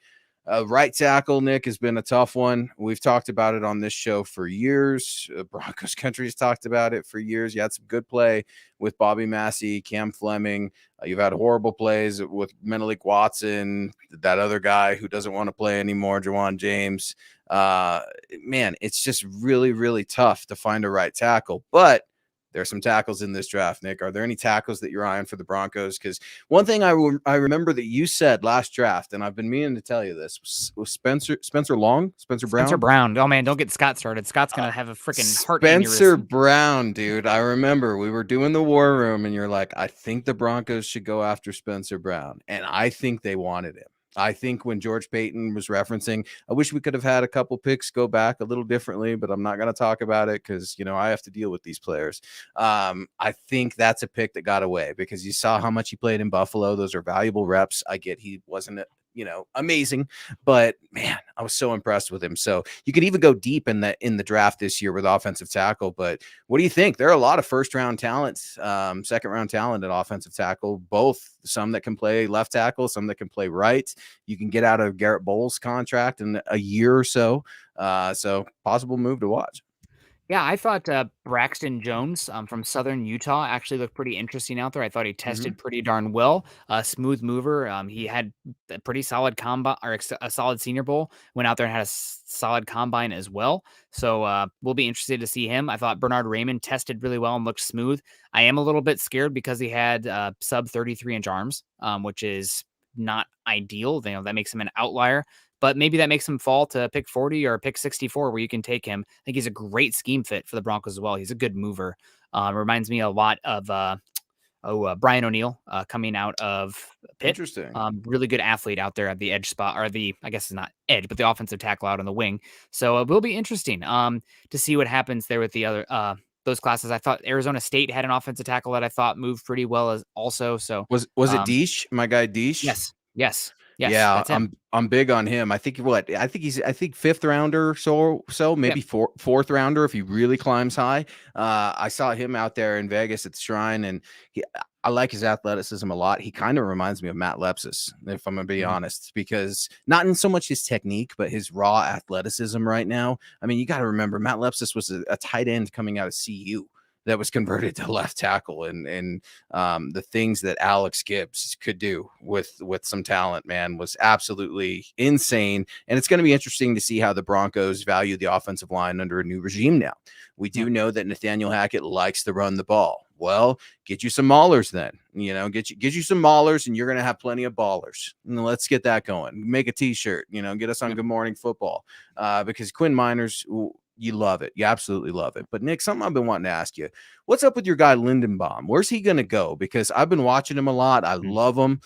Right tackle, Nick, has been a tough one. We've talked about it on this show for years. Broncos Country has talked about it for years. You had some good play with Bobby Massey, Cam Fleming. You've had horrible plays with Menelik Watson, that other guy who doesn't want to play anymore, Jawan James. Man, it's just really, really tough to find a right tackle. But there's some tackles in this draft, Nick. Are there any tackles that you're eyeing for the Broncos? Because one thing I remember that you said last draft, and I've been meaning to tell you this, was Spencer Brown? Spencer Brown. Oh, man, don't get Scott started. Scott's going to have a freaking heart Spencer aneurysm. Brown, dude. I remember we were doing the war room, and you're like, I think the Broncos should go after Spencer Brown. And I think they wanted him. I think when George Paton was referencing, I wish we could have had a couple picks go back a little differently, but I'm not going to talk about it because, I have to deal with these players. I think that's a pick that got away because you saw how much he played in Buffalo. Those are valuable reps. I get he wasn't amazing, but man, I was so impressed with him. So you could even go deep in the draft this year with offensive tackle. But what do you think? There are a lot of first round talents, second round talent at offensive tackle, both some that can play left tackle, some that can play right. You can get out of Garrett Bowles' contract in a year or so. So possible move to watch. Yeah, I thought Braxton Jones from Southern Utah actually looked pretty interesting out there. I thought he tested pretty darn well. Smooth mover. He had a pretty solid combine or a solid Senior Bowl. Went out there and had a solid combine as well. So we'll be interested to see him. I thought Bernard Raymond tested really well and looked smooth. I am a little bit scared because he had sub 33-inch arms, which is not ideal. That makes him an outlier. But maybe that makes him fall to pick 40 or pick 64 where you can take him. I think he's a great scheme fit for the Broncos as well. He's a good mover. Reminds me a lot of Brian O'Neill coming out of Pitt. Interesting. Really good athlete out there at the edge spot, or I guess it's not edge, but the offensive tackle out on the wing. So it will be interesting to see what happens there with the other those classes. I thought Arizona State had an offensive tackle that I thought moved pretty well as also. So was it Deesh, my guy Deesh? Yes. Yes, Yeah, that's him. I'm big on him. I think he's fifth rounder, so maybe Yep. fourth rounder if he really climbs high. I saw him out there in Vegas at the Shrine, and I like his athleticism a lot. He kind of reminds me of Matt Lepsis, if I'm gonna be Mhm. honest, because not in so much his technique, but his raw athleticism right now. I mean, you got to remember Matt Lepsis was a tight end coming out of CU that was converted to left tackle, and the things that Alex Gibbs could do with some talent, man, was absolutely insane. And it's going to be interesting to see how the Broncos value the offensive line under a new regime now. We do Yep. know that Nathaniel Hackett likes to run the ball. Well, get you some maulers then. Get you some maulers, and you're going to have plenty of ballers. And let's get that going. Make a T-shirt. Get us on Yep. Good Morning Football, because Quinn Miners, you love it. You absolutely love it. But Nick, something I've been wanting to ask you: what's up with your guy Lindenbaum? Where's he going to go? Because I've been watching him a lot. I Mhm. love him.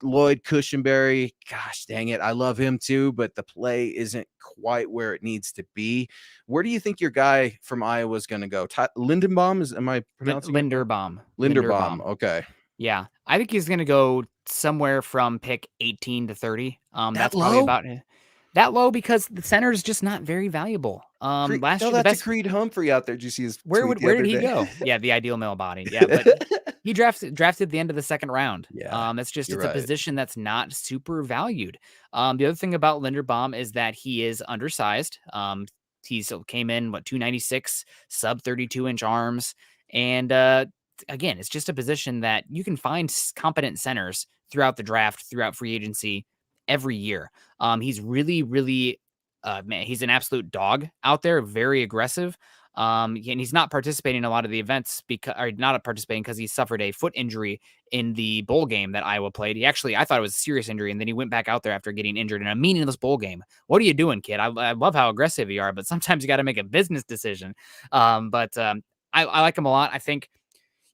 Lloyd Cushenberry, gosh dang it, I love him too. But the play isn't quite where it needs to be. Where do you think your guy from Iowa is going to go? Lindenbaum, am I pronouncing it? Linderbaum. Linderbaum. Okay, Yeah, I think he's gonna go somewhere from pick 18 to 30. that That's probably low. about that low because the center is just not very valuable. Last Tell year the that to best. Creed Humphrey out there. Did you see his tweet the Where did other he day? go? Yeah, the ideal male body. Yeah, but he drafted the end of the second round. Yeah, It's you're a right. position that's not super valued. The other thing about Linderbaum is that he is undersized. He came in 296, sub 32-inch arms, and again, it's just a position that you can find competent centers throughout the draft, throughout free agency, every year. He's really, really, man, he's an absolute dog out there, very aggressive. And he's not participating in a lot of the events or not participating because he suffered a foot injury in the bowl game that Iowa played. I thought it was a serious injury, and then he went back out there after getting injured in a meaningless bowl game. What are you doing, kid? I love how aggressive you are, but sometimes you got to make a business decision. But I like him a lot. I think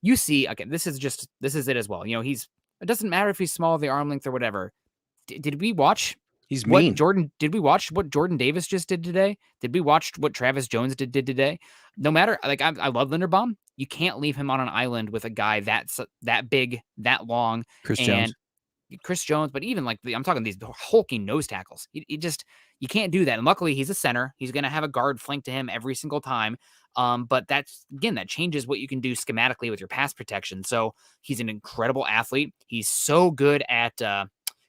you see, okay, this is it as well. It doesn't matter if he's small, the arm length or whatever. Did we watch He's mean. Did we watch what Jordan Davis just did today? Did we watch what Travis Jones did today? No matter, like, I love Linderbaum. You can't leave him on an island with a guy that big, that long, Chris and Jones. Chris Jones, but even like I'm talking these hulking nose tackles. You can't do that. And luckily, he's a center. He's going to have a guard flanked to him every single time. But that changes what you can do schematically with your pass protection. So he's an incredible athlete. He's so good at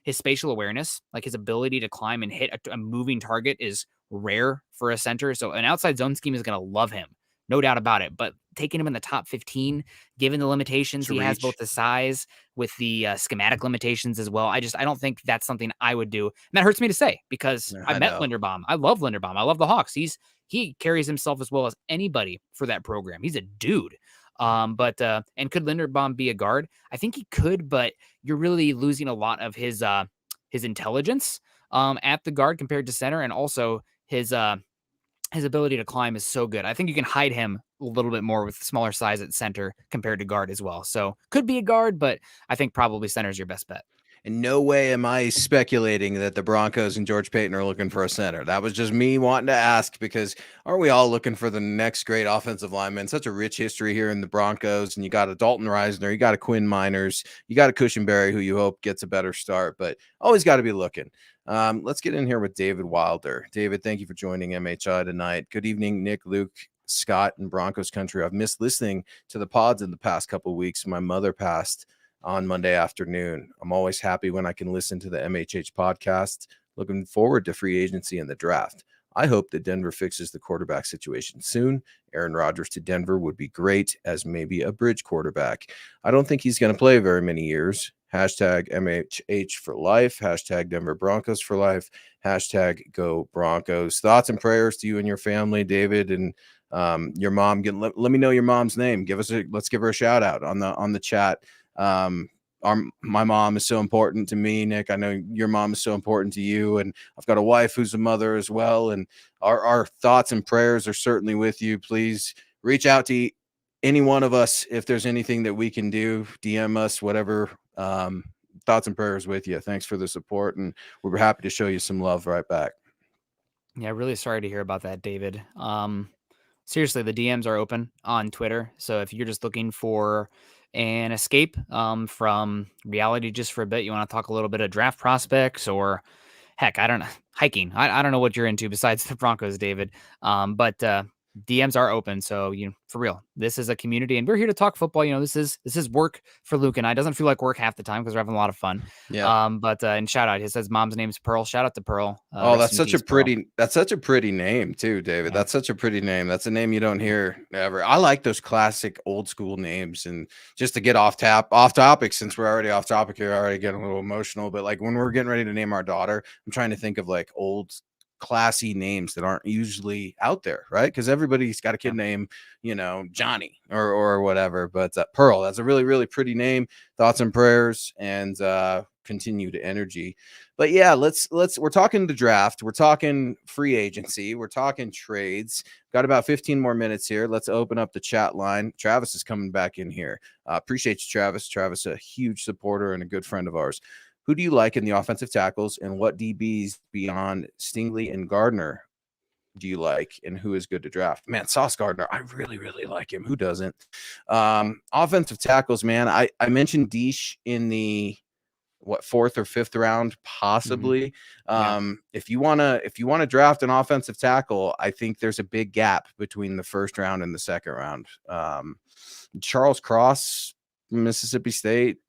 his spatial awareness, like his ability to climb and hit a moving target is rare for a center. So an outside zone scheme is going to love him, no doubt about it. But taking him in the top 15, given the limitations To he has, reach. both the size with the schematic limitations as well, I don't think that's something I would do. And that hurts me to say because I I met know. Linderbaum. I love Linderbaum. I love the Hawks. He carries himself as well as anybody for that program. He's a dude. And could Linderbaum be a guard? I think he could, but you're really losing a lot of his intelligence at the guard compared to center, and also his ability to climb is so good. I think you can hide him a little bit more with smaller size at center compared to guard as well. So could be a guard, but I think probably center is your best bet. In no way am I speculating that the Broncos and George Paton are looking for a center. That was just me wanting to ask, because aren't we all looking for the next great offensive lineman? Such a rich history here in the Broncos, and you got a Dalton Reisner, you got a Quinn Miners, you got a Cushenberry, who you hope gets a better start, but always got to be looking. Let's get in here with David Wilder. David, thank you for joining MHI tonight. Good evening, Nick, Luke, Scott, and Broncos Country. I've missed listening to the pods in the past couple of weeks. My mother passed on Monday afternoon. I'm always happy when I can listen to the MHH podcast. Looking forward to free agency and the draft. I hope that Denver fixes the quarterback situation soon. Aaron Rodgers to Denver would be great as maybe a bridge quarterback. I don't think he's going to play very many years. Hashtag MHH for life. Hashtag Denver Broncos for life. Hashtag go Broncos. Thoughts and prayers to you and your family, David, and your mom. Let me know your mom's name. Let's give her a shout out on the chat. My mom is so important to me, Nick. I know your mom is so important to you, and I've got a wife who's a mother as well, and our thoughts and prayers are certainly with you. Please reach out to any one of us if there's anything that we can do. DM us, whatever. Thoughts and prayers with you. Thanks for the support, and we're happy to show you some love right back. Yeah, really sorry to hear about that, David. Seriously, the DMs are open on Twitter. So if you're just looking for and escape from reality just for a bit, you want to talk a little bit of draft prospects or heck, I don't know, hiking. I don't know what you're into besides the Broncos, David. But DMs are open, so for real, this is a community, and we're here to talk football. This is work for Luke and I. It doesn't feel like work half the time because we're having a lot of fun. Yeah. But and shout out, he says mom's name's Pearl. Shout out to Pearl. Oh, Rest that's in such a peace, Pearl. pretty name too, David. Yeah. That's such a pretty name. That's a name you don't hear ever. I like those classic old school names. And just to get off topic, since we're already off topic here, I already getting a little emotional. But like when we're getting ready to name our daughter, I'm trying to think of like old classy names that aren't usually out there, right? Because everybody's got a kid named, Johnny or whatever. But Pearl, that's a really, really pretty name. Thoughts and prayers and continued energy. But yeah, we're talking the draft, we're talking free agency, we're talking trades. Got about 15 more minutes here. Let's open up the chat line. Travis is coming back in here. Appreciate you, Travis, a huge supporter and a good friend of ours. Who do you like in the offensive tackles, and what DBs beyond Stingley and Gardner do you like, and who is good to draft? Man, Sauce Gardner, I really, really like him. Who doesn't? Offensive tackles, man. I mentioned Deesh in the fourth or fifth round, possibly. If you want to draft an offensive tackle, I think there's a big gap between the first round and the second round. Charles Cross, Mississippi State,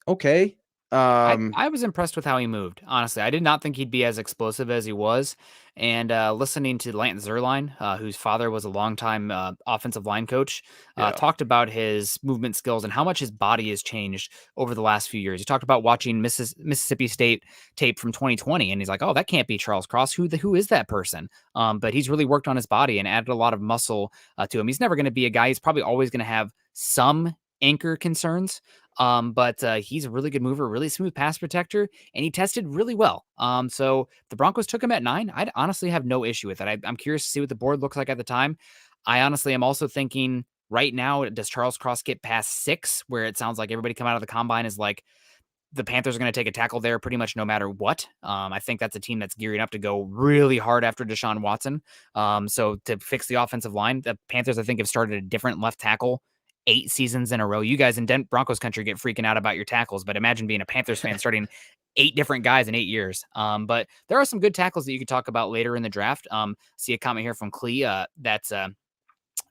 okay. I was impressed with how he moved. Honestly, I did not think he'd be as explosive as he was. And listening to Lance Zierlein, whose father was a longtime offensive line coach, talked about his movement skills and how much his body has changed over the last few years. He talked about watching Mississippi State tape from 2020, and he's like, "Oh, that can't be Charles Cross. Who is that person?" But he's really worked on his body and added a lot of muscle to him. He's never going to be a guy. He's probably always going to have some anchor concerns. But he's a really good mover, really smooth pass protector, and he tested really well. So the Broncos took him at 9. I'd honestly have no issue with it. I'm curious to see what the board looks like at the time. I honestly am also thinking right now, does Charles Cross get past 6, where it sounds like everybody come out of the combine is like, the Panthers are going to take a tackle there pretty much no matter what. I think that's a team that's gearing up to go really hard after Deshaun Watson. So to fix the offensive line, the Panthers, I think, have started a different left tackle 8 seasons in a row. You guys in Broncos country get freaking out about your tackles, but imagine being a Panthers fan starting 8 different guys in 8 years. But there are some good tackles that you could talk about later in the draft. See a comment here from Clee. That's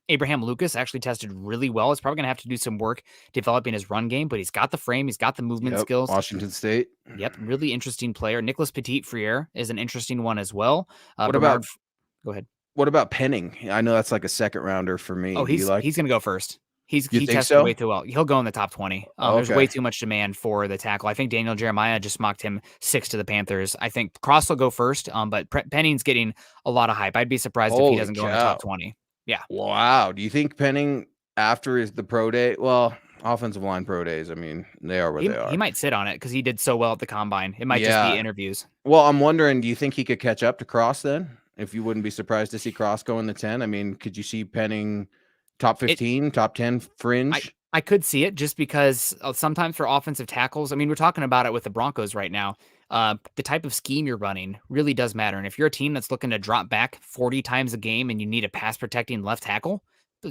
Abraham Lucas actually tested really well. It's probably going to have to do some work developing his run game, but he's got the frame. He's got the movement skills. Washington State. Yep. Really interesting player. Nicholas Petit-Frere is an interesting one as well. Go ahead. What about Penning? I know that's like a second rounder for me. Oh, he's going to go first. He tested way too well. He'll go in the top 20. There's way too much demand for the tackle. I think Daniel Jeremiah just mocked him 6 to the Panthers. I think Cross will go first, but Penning's getting a lot of hype. I'd be surprised if he doesn't go in the top 20. Yeah. Wow. Do you think Penning after the pro day? Well, offensive line pro days, I mean, they are what they are. He might sit on it because he did so well at the combine. It might just be interviews. Well, I'm wondering, do you think he could catch up to Cross then? If you wouldn't be surprised to see Cross go in the 10? I mean, could you see Penning top 15, top 10 fringe? I could see it just because sometimes for offensive tackles, I mean, we're talking about it with the Broncos right now. The type of scheme you're running really does matter. And if you're a team that's looking to drop back 40 times a game and you need a pass protecting left tackle,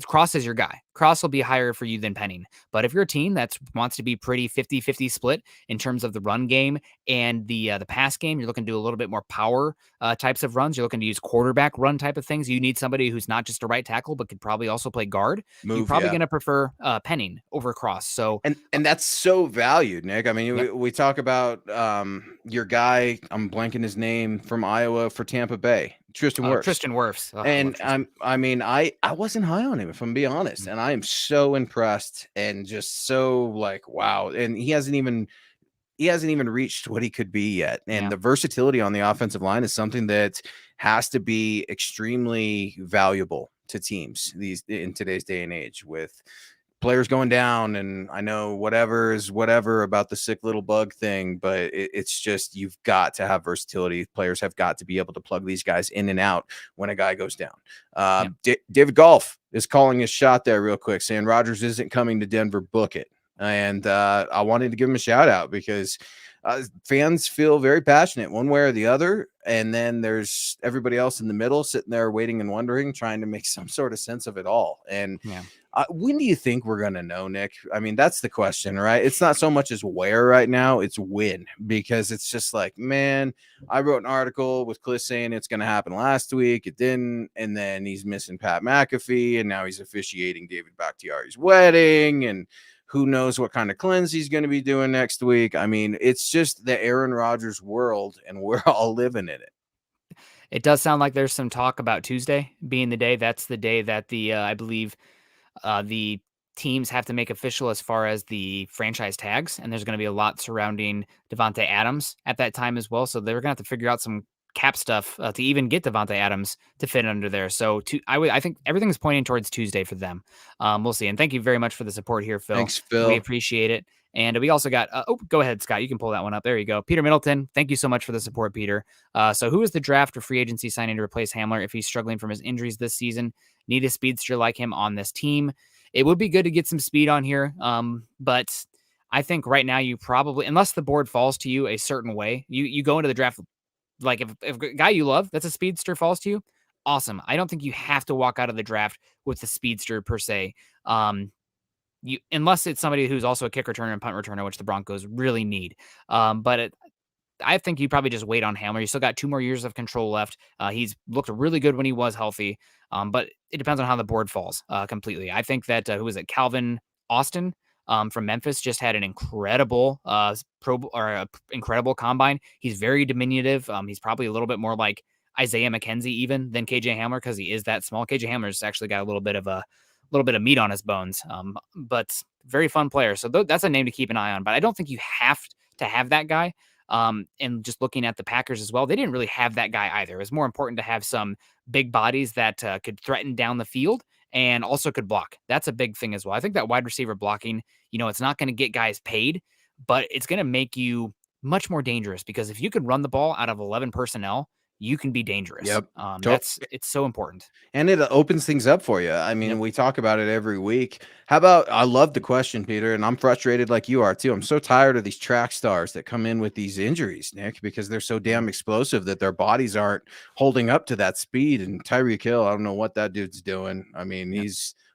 Cross is your guy. Cross will be higher for you than Penning. But if you're a team that wants to be pretty 50-50 split in terms of the run game and the pass game, you're looking to do a little bit more power types of runs. You're looking to use quarterback run type of things. You need somebody who's not just a right tackle, but could probably also play guard. You're probably going to prefer Penning over Cross. So and that's so valued, Nick. I mean, we talk about your guy. I'm blanking his name from Iowa for Tampa Bay. Tristan Wirfs. And I wasn't high on him, if I'm being honest. And I am so impressed and just so like, wow. And he hasn't even reached what he could be yet. And the versatility on the offensive line is something that has to be extremely valuable to teams in today's day and age, with players going down. And I know whatever about the sick little bug thing, but it's just, you've got to have versatility. Players have got to be able to plug these guys in and out when a guy goes down. David Golf is calling his shot there real quick, saying Rodgers isn't coming to Denver. Book it. And I wanted to give him a shout out because fans feel very passionate one way or the other. And then there's everybody else in the middle sitting there waiting and wondering, trying to make some sort of sense of it all. And when do you think we're going to know, Nick? I mean, that's the question, right? It's not so much as where right now, it's when, because it's just like, man, I wrote an article with Cliff saying it's going to happen last week. It didn't. And then he's missing Pat McAfee. And now he's officiating David Bakhtiari's wedding. And who knows what kind of cleanse he's going to be doing next week. I mean, it's just the Aaron Rodgers world, and we're all living in it. It does sound like there's some talk about Tuesday being the day. That's the day that I believe the teams have to make official as far as the franchise tags, and there's going to be a lot surrounding Devontae Adams at that time as well. So they're going to have to figure out some cap stuff to even get Devontae Adams to fit under there. So I think everything's pointing towards Tuesday for them. We'll see. And thank you very much for the support here, Phil. Thanks, Phil. We appreciate it. And we also got, go ahead, Scott. You can pull that one up. There you go. Peter Middleton, thank you so much for the support, Peter. So who is the draft or free agency signing to replace Hamler if he's struggling from his injuries this season? Need a speedster like him on this team. It would be good to get some speed on here, but I think right now you probably, unless the board falls to you a certain way, you go into the draft, like if a guy you love, that's a speedster falls to you, awesome. I don't think you have to walk out of the draft with the speedster per se. Unless it's somebody who's also a kick returner and punt returner, which the Broncos really need. I think you probably just wait on Hamler. You still got 2 more years of control left. He's looked really good when he was healthy, but it depends on how the board falls completely. I think that, who was it? Calvin Austin from Memphis just had an incredible incredible combine. He's very diminutive. He's probably a little bit more like Isaiah McKenzie even than KJ Hamler because he is that small. KJ Hamler's actually got a little bit of meat on his bones, but very fun player. So that's a name to keep an eye on, but I don't think you have to have that guy. And just looking at the Packers as well, they didn't really have that guy either. It was more important to have some big bodies that could threaten down the field and also could block. That's a big thing as well. I think that wide receiver blocking, it's not going to get guys paid, but it's going to make you much more dangerous because if you can run the ball out of 11 personnel, you can be dangerous. Yep. It's so important. And it opens things up for you. I mean, we talk about it every week. How about, I love the question, Peter, and I'm frustrated like you are too. I'm so tired of these track stars that come in with these injuries, Nick, because they're so damn explosive that their bodies aren't holding up to that speed. And Tyreek Hill, I don't know what that dude's doing. I mean,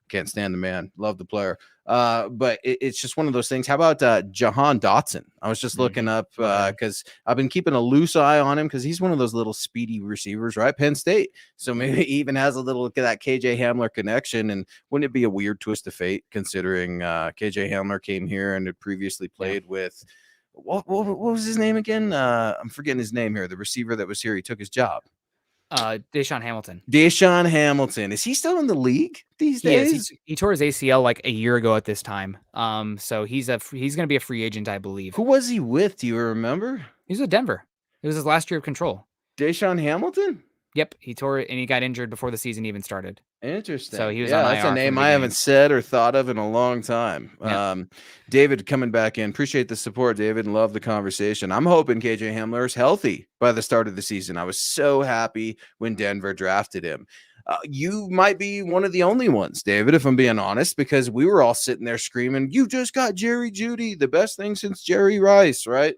can't stand the man. Love the player. But it's just one of those things. How about Jahan Dotson? I was just looking up because I've been keeping a loose eye on him because he's one of those little speedy receivers, right? Penn State. So maybe he even has a little of that KJ Hamler connection. And wouldn't it be a weird twist of fate considering KJ Hamler came here and had previously played with what was his name again? I'm forgetting his name here. The receiver that was here, he took his job. Deshaun Hamilton. Deshaun Hamilton. Is he still in the league these days? He tore his ACL like a year ago at this time. So he's going to be a free agent, I believe. Who was he with? Do you remember? He was with Denver. It was his last year of control. Deshaun Hamilton? Yep. He tore it and he got injured before the season even started. Interesting. So he was that's a name I haven't said or thought of in a long time. Yeah. David coming back in. Appreciate the support, David, and love the conversation. I'm hoping KJ Hamler is healthy by the start of the season. I was so happy when Denver drafted him. You might be one of the only ones, David, if I'm being honest, because we were all sitting there screaming, you just got Jerry Jeudy, the best thing since Jerry Rice, right?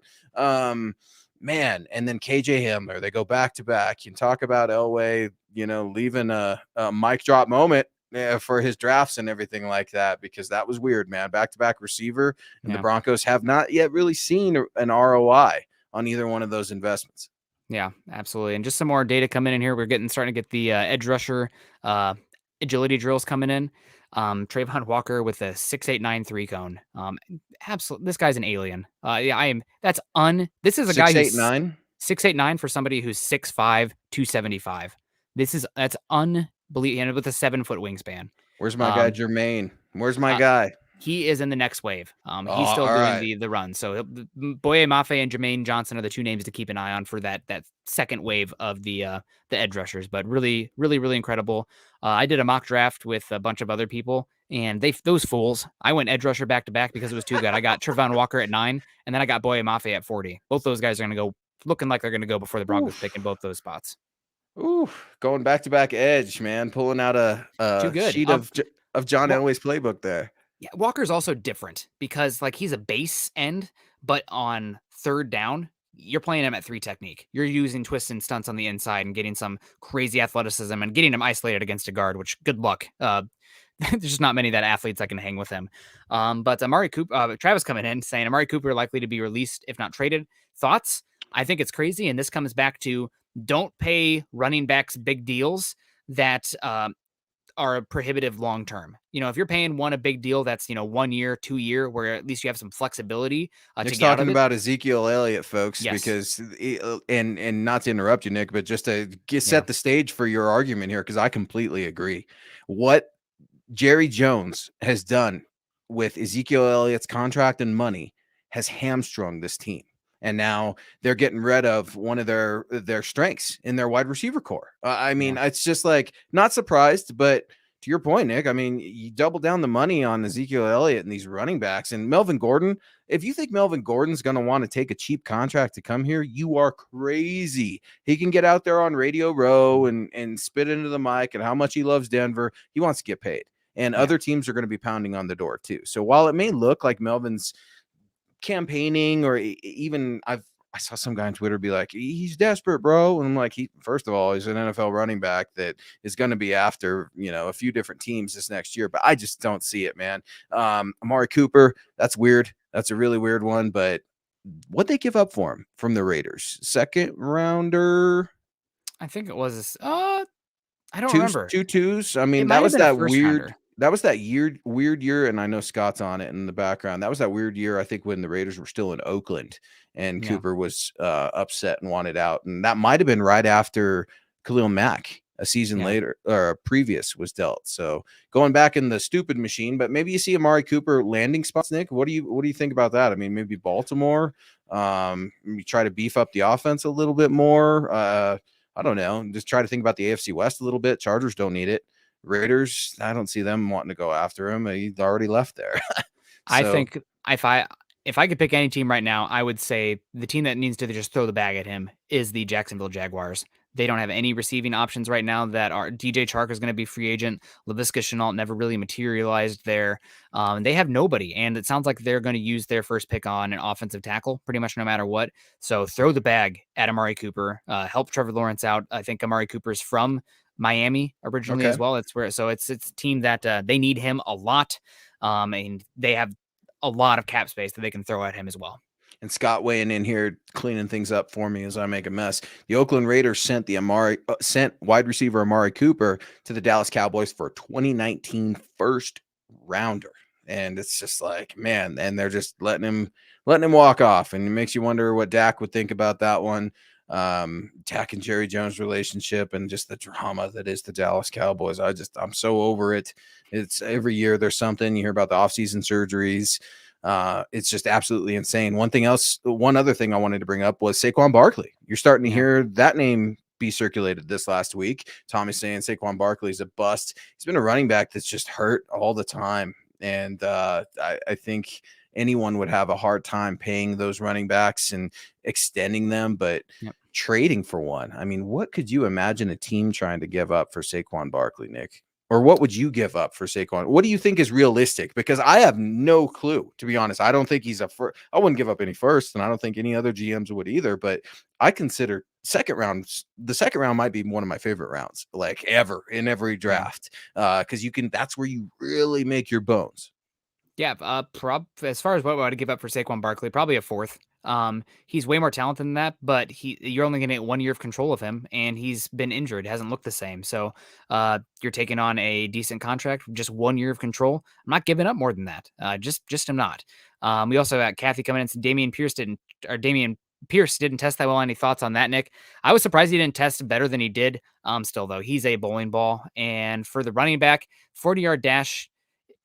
Man, and then KJ Hamler, they go back to back. You can talk about Elway, leaving a mic drop moment for his drafts and everything like that, because that was weird, man. Back-to-back receiver, and the Broncos have not yet really seen an ROI on either one of those investments. Yeah, absolutely. And just some more data coming in here. We're starting to get the edge rusher agility drills coming in. Trayvon Walker with a 6.893 cone. Absolutely, this guy's an alien. This is a guy who's 6.89 for somebody who's 6'5", 275. That's unbelievable, and with a 7-foot wingspan. Where's my guy Jermaine? Where's my guy? He is in the next wave. He's still doing the run. So Boye Mafe and Jermaine Johnson are the 2 names to keep an eye on for that second wave of the edge rushers. But really, really, really incredible. I did a mock draft with a bunch of other people, and those fools. I went edge rusher back to back because it was too good. I got Trayvon Walker at 9, and then I got Boye Mafe at 40. Both those guys are going to go looking like they're going to go before the Broncos pick in both those spots. Ooh, going back to back edge, man, pulling out a sheet of John Elway's playbook there. Yeah, Walker's also different because like he's a base end, but on third down, you're playing him at 3 technique. You're using twists and stunts on the inside and getting some crazy athleticism and getting him isolated against a guard, which good luck. There's just not many that athletes that can hang with him. But Amari Cooper, Travis coming in saying Amari Cooper likely to be released if not traded. Thoughts? I think it's crazy, and this comes back to don't pay running backs big deals that are prohibitive long term. If you're paying one a big deal that's 1 year, 2 year, where at least you have some flexibility to Nick's get out talking of it. about Ezekiel Elliott, folks, Yes. because and not to interrupt you, Nick, but just to set Yeah. the stage for your argument here, because I completely agree. What Jerry Jones has done with Ezekiel Elliott's contract and money has hamstrung this team. And now they're getting rid of one of their strengths in their wide receiver core. I mean, it's just like not surprised, but to your point, Nick, I mean, you double down the money on Ezekiel Elliott and these running backs and Melvin Gordon. If you think Melvin Gordon's going to want to take a cheap contract to come here, you are crazy. He can get out there on Radio Row and spit into the mic and how much he loves Denver. He wants to get paid. And other teams are going to be pounding on the door too. So while it may look like Melvin's campaigning, or even I saw some guy on Twitter be like, he's desperate, bro. And I'm like, first of all, he's an NFL running back that is going to be after, a few different teams this next year, but I just don't see it, man. Amari Cooper, that's weird. That's a really weird one, but what they give up for him from the Raiders? Second rounder? I think it was, I don't remember. 2 twos. I mean, It might have been a first rounder. That was that weird year, and I know Scott's on it in the background. That was that weird year, I think, when the Raiders were still in Oakland, and Cooper was upset and wanted out. And that might have been right after Khalil Mack, a season later or previous, was dealt. So going back in the stupid machine, but maybe you see Amari Cooper landing spots, Nick. What do you think about that? I mean, maybe Baltimore. You try to beef up the offense a little bit more. I don't know. Just try to think about the AFC West a little bit. Chargers don't need it. Raiders, I don't see them wanting to go after him. He's already left there. I think if I could pick any team right now, I would say the team that needs to just throw the bag at him is the Jacksonville Jaguars. They don't have any receiving options right now that are DJ Chark is going to be free agent. Laviska Shenault never really materialized there. They have nobody. And it sounds like they're going to use their first pick on an offensive tackle pretty much no matter what. So throw the bag at Amari Cooper, help Trevor Lawrence out. I think Amari Cooper's from Miami originally as well. It's a team that they need him a lot. And they have a lot of cap space that they can throw at him as well. And Scott weighing in here, cleaning things up for me as I make a mess. The Oakland Raiders sent wide receiver Amari Cooper to the Dallas Cowboys for a 2019 first rounder. And it's just like, man, and they're just letting him walk off. And it makes you wonder what Dak would think about that one. Dak and Jerry Jones relationship and just the drama that is the Dallas Cowboys. I'm so over it. It's every year there's something. You hear about the offseason surgeries. It's just absolutely insane. One other thing I wanted to bring up was Saquon Barkley. You're starting to hear that name be circulated this last week. Tommy's saying Saquon Barkley is a bust. He's been a running back that's just hurt all the time. And I think anyone would have a hard time paying those running backs and extending them, but trading for one. I mean, what could you imagine a team trying to give up for Saquon Barkley, Nick? Or what would you give up for Saquon? What do you think is realistic? Because I have no clue, to be honest. I don't think he's I wouldn't give up any first, and I don't think any other GMs would either. But I consider the second round might be one of my favorite rounds, like ever in every draft, because that's where you really make your bones. Yeah, as far as what I would give up for Saquon Barkley, probably a fourth. He's way more talented than that, but you're only going to get 1 year of control of him, and he's been injured, hasn't looked the same. So you're taking on a decent contract, just 1 year of control. I'm not giving up more than that. Just I'm not. We also got Kathy coming in, and Damian Pierce didn't test that well. Any thoughts on that, Nick? I was surprised he didn't test better than he did. Still though, he's a bowling ball. And for the running back, 40-yard dash,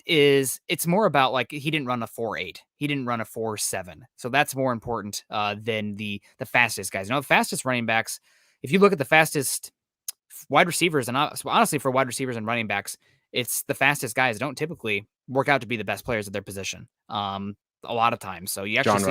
it's more about like he didn't run a 4.8, he didn't run a 4.7, so that's more important than the fastest guys. The fastest running backs, if you look at the fastest wide receivers, and honestly for wide receivers and running backs, it's the fastest guys don't typically work out to be the best players at their position a lot of times. So you actually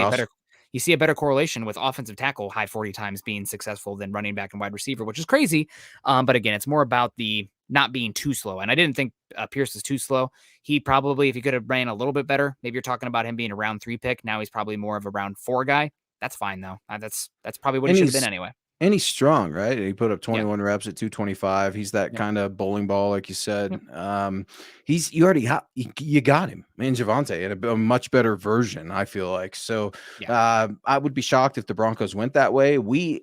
see a better correlation with offensive tackle high 40 times being successful than running back and wide receiver, which is crazy. But again, it's more about the not being too slow. And I didn't think Pierce is too slow. He probably, if he could have ran a little bit better, maybe you're talking about him being a round 3 pick. Now he's probably more of a round 4 guy. That's fine though. That's probably what he And should have been anyway. And he's strong, right? He put up Yeah. 21 reps at 225. He's that Yep. kind of bowling ball, like you said. Yep. You already you got him, man, Javonte, and a much better version, I feel like. So I would be shocked if the Broncos went that way.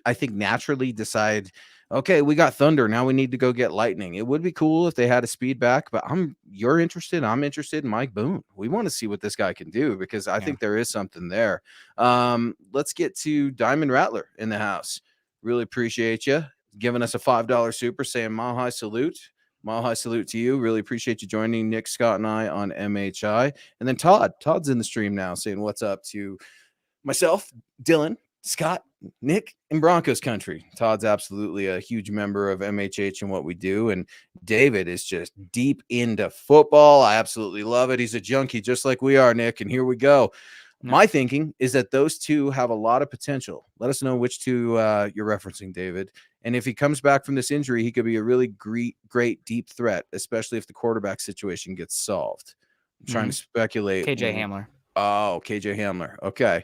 I think, naturally decide, okay, we got Thunder. Now we need to go get Lightning. It would be cool if they had a speed back, but you're interested. I'm interested in Mike Boone. We want to see what this guy can do because I think there is something there. Let's get to Diamond Rattler in the house. Really appreciate you giving us a $5 super, saying mile high salute. Mile high salute to you. Really appreciate you joining Nick, Scott, and I on MHI. And then Todd's in the stream now saying what's up to myself, Dylan, Scott, Nick, and Broncos Country. Todd's absolutely a huge member of MHH and what we do. And David is just deep into football. I absolutely love it. He's a junkie just like we are, Nick. And here we go. My thinking is that those two have a lot of potential. Let us know which two you're referencing, David. And if he comes back from this injury, he could be a really great deep threat, especially if the quarterback situation gets solved. I'm trying to speculate. KJ Hamler. Oh, KJ Hamler. Okay.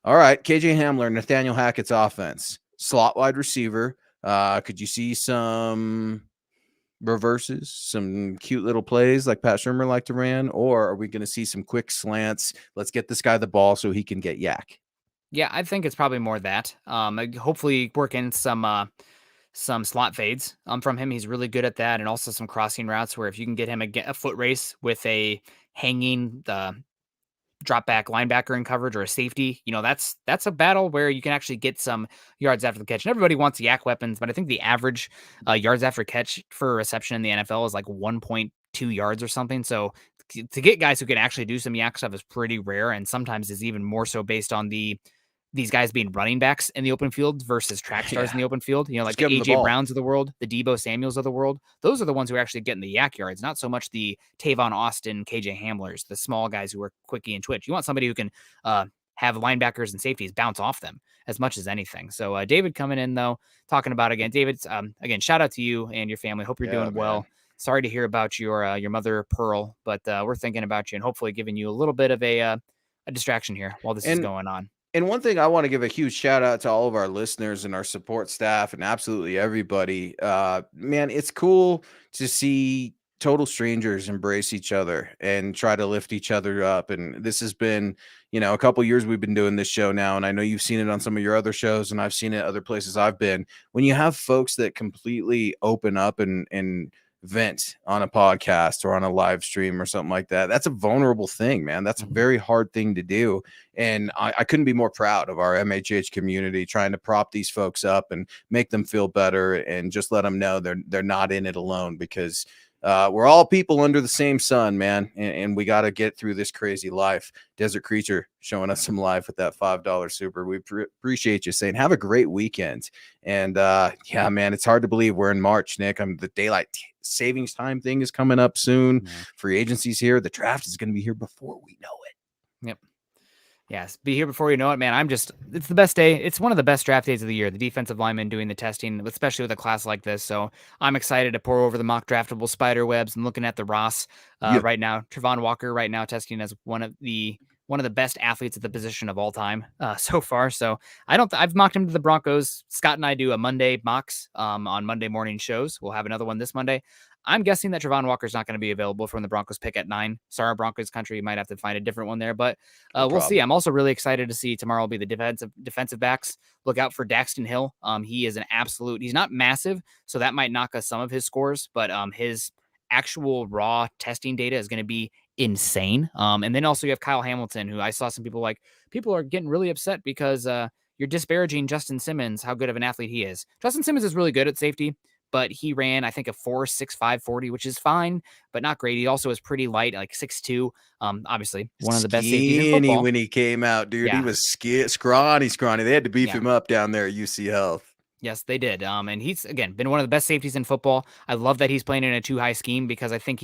All right. KJ Hamler, Nathaniel Hackett's offense. Slot wide receiver. Could you see some reverses, some cute little plays like Pat Shurmur liked to ran, or are we going to see some quick slants? Let's get this guy the ball so he can get yak. Yeah, I think it's probably more that. Hopefully work in some slot fades from him. He's really good at that, and also some crossing routes where if you can get him a foot race with a hanging drop back linebacker in coverage or a safety, that's a battle where you can actually get some yards after the catch. And everybody wants yak weapons, but I think the average yards after catch for a reception in the NFL is like 1.2 yards or something. So to get guys who can actually do some yak stuff is pretty rare, and sometimes is even more so based on these guys being running backs in the open field versus track stars in the open field, like the AJ Browns of the world, the Deebo Samuels of the world. Those are the ones who are actually getting the yak yards, not so much the Tavon Austin, KJ Hamlers, the small guys who are quickie and twitch. You want somebody who can have linebackers and safeties bounce off them as much as anything. So David coming in though, talking about David's again, shout out to you and your family. Hope you're doing well. Sorry to hear about your mother Pearl, but we're thinking about you and hopefully giving you a little bit of a distraction here while this is going on. And one thing I want to give a huge shout out to all of our listeners and our support staff and absolutely everybody. Man, it's cool to see total strangers embrace each other and try to lift each other up. And this has been, a couple of years we've been doing this show now. And I know you've seen it on some of your other shows and I've seen it other places I've been. When you have folks that completely open up and vent on a podcast or on a live stream or something like that, that's a vulnerable thing, man. That's a very hard thing to do. And I couldn't be more proud of our MHH community, trying to prop these folks up and make them feel better and just let them know they're not in it alone, because we're all people under the same sun, man. And we got to get through this crazy life. Desert Creature showing us some life with that $5 super. We appreciate you saying, have a great weekend. And yeah, man, it's hard to believe we're in March, Nick. The daylight savings time thing is coming up soon. Free agency's here. The draft is going to be here before we know it. Yep. Yes, be here before you know it, man. It's the best day. It's one of the best draft days of the year. The defensive linemen doing the testing, especially with a class like this. So I'm excited to pour over the mock draftable spider webs and looking at the Ross right now. Trevon Walker right now testing as one of the best athletes at the position of all time so far. So I've mocked him to the Broncos. Scott and I do a Monday mocks on Monday morning shows. We'll have another one this Monday. I'm guessing that Trevon Walker's not going to be available from the Broncos pick at 9. Sorry, Broncos country. You might have to find a different one there, but we'll see. I'm also really excited to see tomorrow will be the defensive backs. Look out for Daxton Hill. He is he's not massive, so that might knock us some of his scores, but his actual raw testing data is going to be insane. And then also you have Kyle Hamilton, who I saw some people are getting really upset because you're disparaging Justin Simmons, how good of an athlete he is. Justin Simmons is really good at safety, but he ran, I think, a 4.65 40, which is fine, but not great. He also was pretty light, like 6'2". Obviously, one of the best safeties in football. When he came out, dude, he was scrawny. They had to beef him up down there at UC Health. Yes, they did. And he's, again, been one of the best safeties in football. I love that he's playing in a 2-high scheme because I think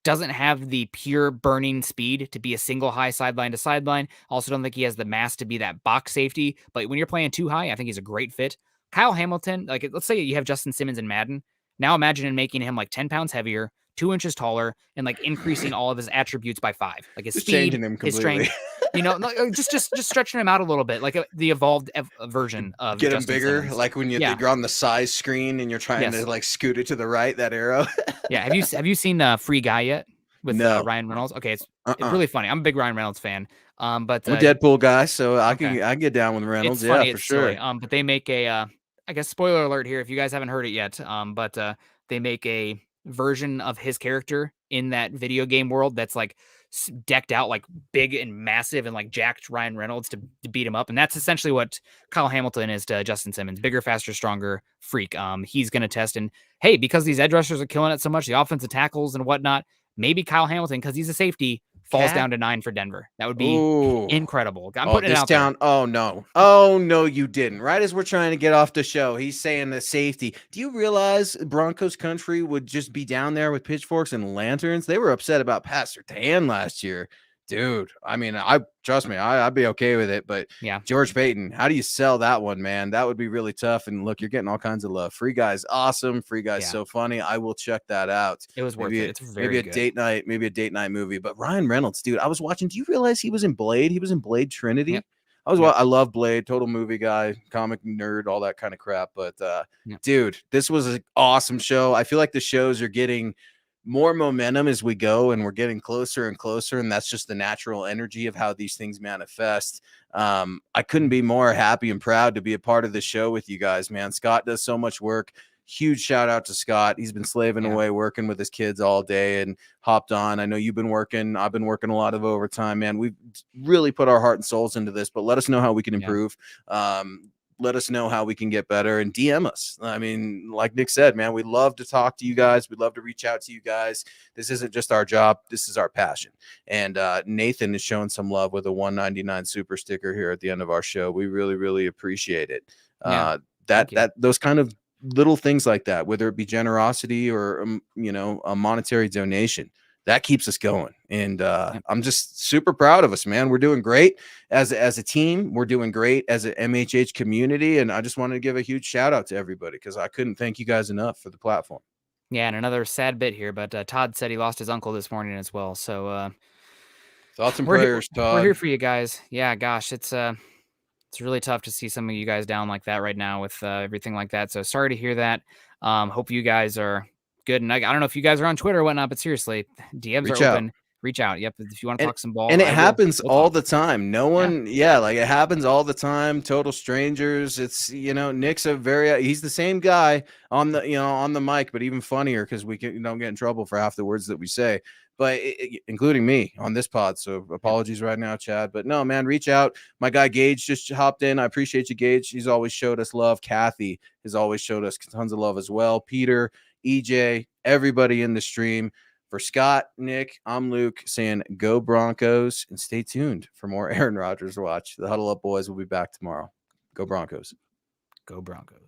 doesn't have the pure burning speed to be a single high sideline to sideline. Also don't think he has the mass to be that box safety. But when you're playing 2 high, I think he's a great fit. Kyle Hamilton, let's say you have Justin Simmons in Madden. Now imagine making him like 10 pounds heavier, 2 inches taller, and like increasing all of his attributes by 5, like his Just speed, changing him his completely. strength. Just stretching him out a little bit, like the evolved version of Get him Justin bigger, Simmons. like when Yeah. you're on the size screen and you're trying Yes. to like scoot it to the right, that arrow. Yeah. Have you seen Free Guy yet with No. Ryan Reynolds? Okay, it's Uh-uh. really funny. I'm a big Ryan Reynolds fan. But I'm a Deadpool guy, so I okay, can get down with Reynolds. it's Yeah, funny, for it's silly. sure. But they make I guess spoiler alert here if you guys haven't heard it yet. But they make a version of his character in that video game world that's like decked out like big and massive and like jacked Ryan Reynolds to beat him up, and that's essentially what Kyle Hamilton is to Justin Simmons: bigger, faster, stronger freak. He's gonna test, and hey, because these edge rushers are killing it so much, the offensive tackles and whatnot, maybe Kyle Hamilton, because he's a safety, falls Cat. down to 9 for Denver. That would be Ooh. incredible. I'm Oh, putting it this out there. town. Oh no. Oh no, you didn't. Right as we're trying to get off the show, he's saying the safety. Do you realize Broncos Country would just be down there with pitchforks and lanterns? They were upset about Pastor Dan last year. Dude, I mean, I trust me, I'd be okay with it. But Yeah. George Payton, how do you sell that one, man? That would be really tough. And look, you're getting all kinds of love. Free Guy's awesome. Free Guy's Yeah. so funny. I will check that out. It was worth Maybe it. It's very good. maybe a date night movie. But Ryan Reynolds, dude, I was watching. Do you realize he was in Blade? He was in Blade Trinity. Yep. I love Blade, total movie guy, comic nerd, all that kind of crap. But dude, this was an awesome show. I feel like the shows are getting more momentum as we go, and we're getting closer and closer. And that's just the natural energy of how these things manifest. I couldn't be more happy and proud to be a part of the show with you guys, man. Scott does so much work. Huge shout out to Scott. He's been slaving away, working with his kids all day and hopped on. I know you've been working. I've been working a lot of overtime, man. We've really put our heart and souls into this, but let us know how we can improve. Let us know how we can get better and DM us. I mean, like Nick said, man, we love to talk to you guys. We'd love to reach out to you guys. This isn't just our job. This is our passion. And Nathan is showing some love with a 199 super sticker here at the end of our show. We really, really appreciate it. Those kind of little things like that, whether it be generosity or, a monetary donation, that keeps us going. And I'm just super proud of us, man. We're doing great as a team. We're doing great as an MHH community. And I just wanted to give a huge shout out to everybody because I couldn't thank you guys enough for the platform. Yeah, and another sad bit here, but Todd said he lost his uncle this morning as well. So thoughts and prayers, Todd. We're here for you guys. Yeah, gosh, it's really tough to see some of you guys down like that right now with everything like that. So sorry to hear that. Hope you guys are good. And I don't know if you guys are on Twitter or whatnot, but seriously, DMs are open. Reach out. Yep. If you want to talk some ball. And it happens all the time. No one, like it happens all the time. Total strangers. It's, Nick's he's the same guy on the mic, but even funnier because we don't get in trouble for half the words that we say, but including me on this pod. So apologies right now, Chad. But no, man, reach out. My guy Gage just hopped in. I appreciate you, Gage. He's always showed us love. Kathy has always showed us tons of love as well. Peter, EJ, everybody in the stream. For Scott, Nick, I'm Luke saying go Broncos, and stay tuned for more Aaron Rodgers watch. The Huddle Up boys will be back tomorrow. Go Broncos. Go Broncos.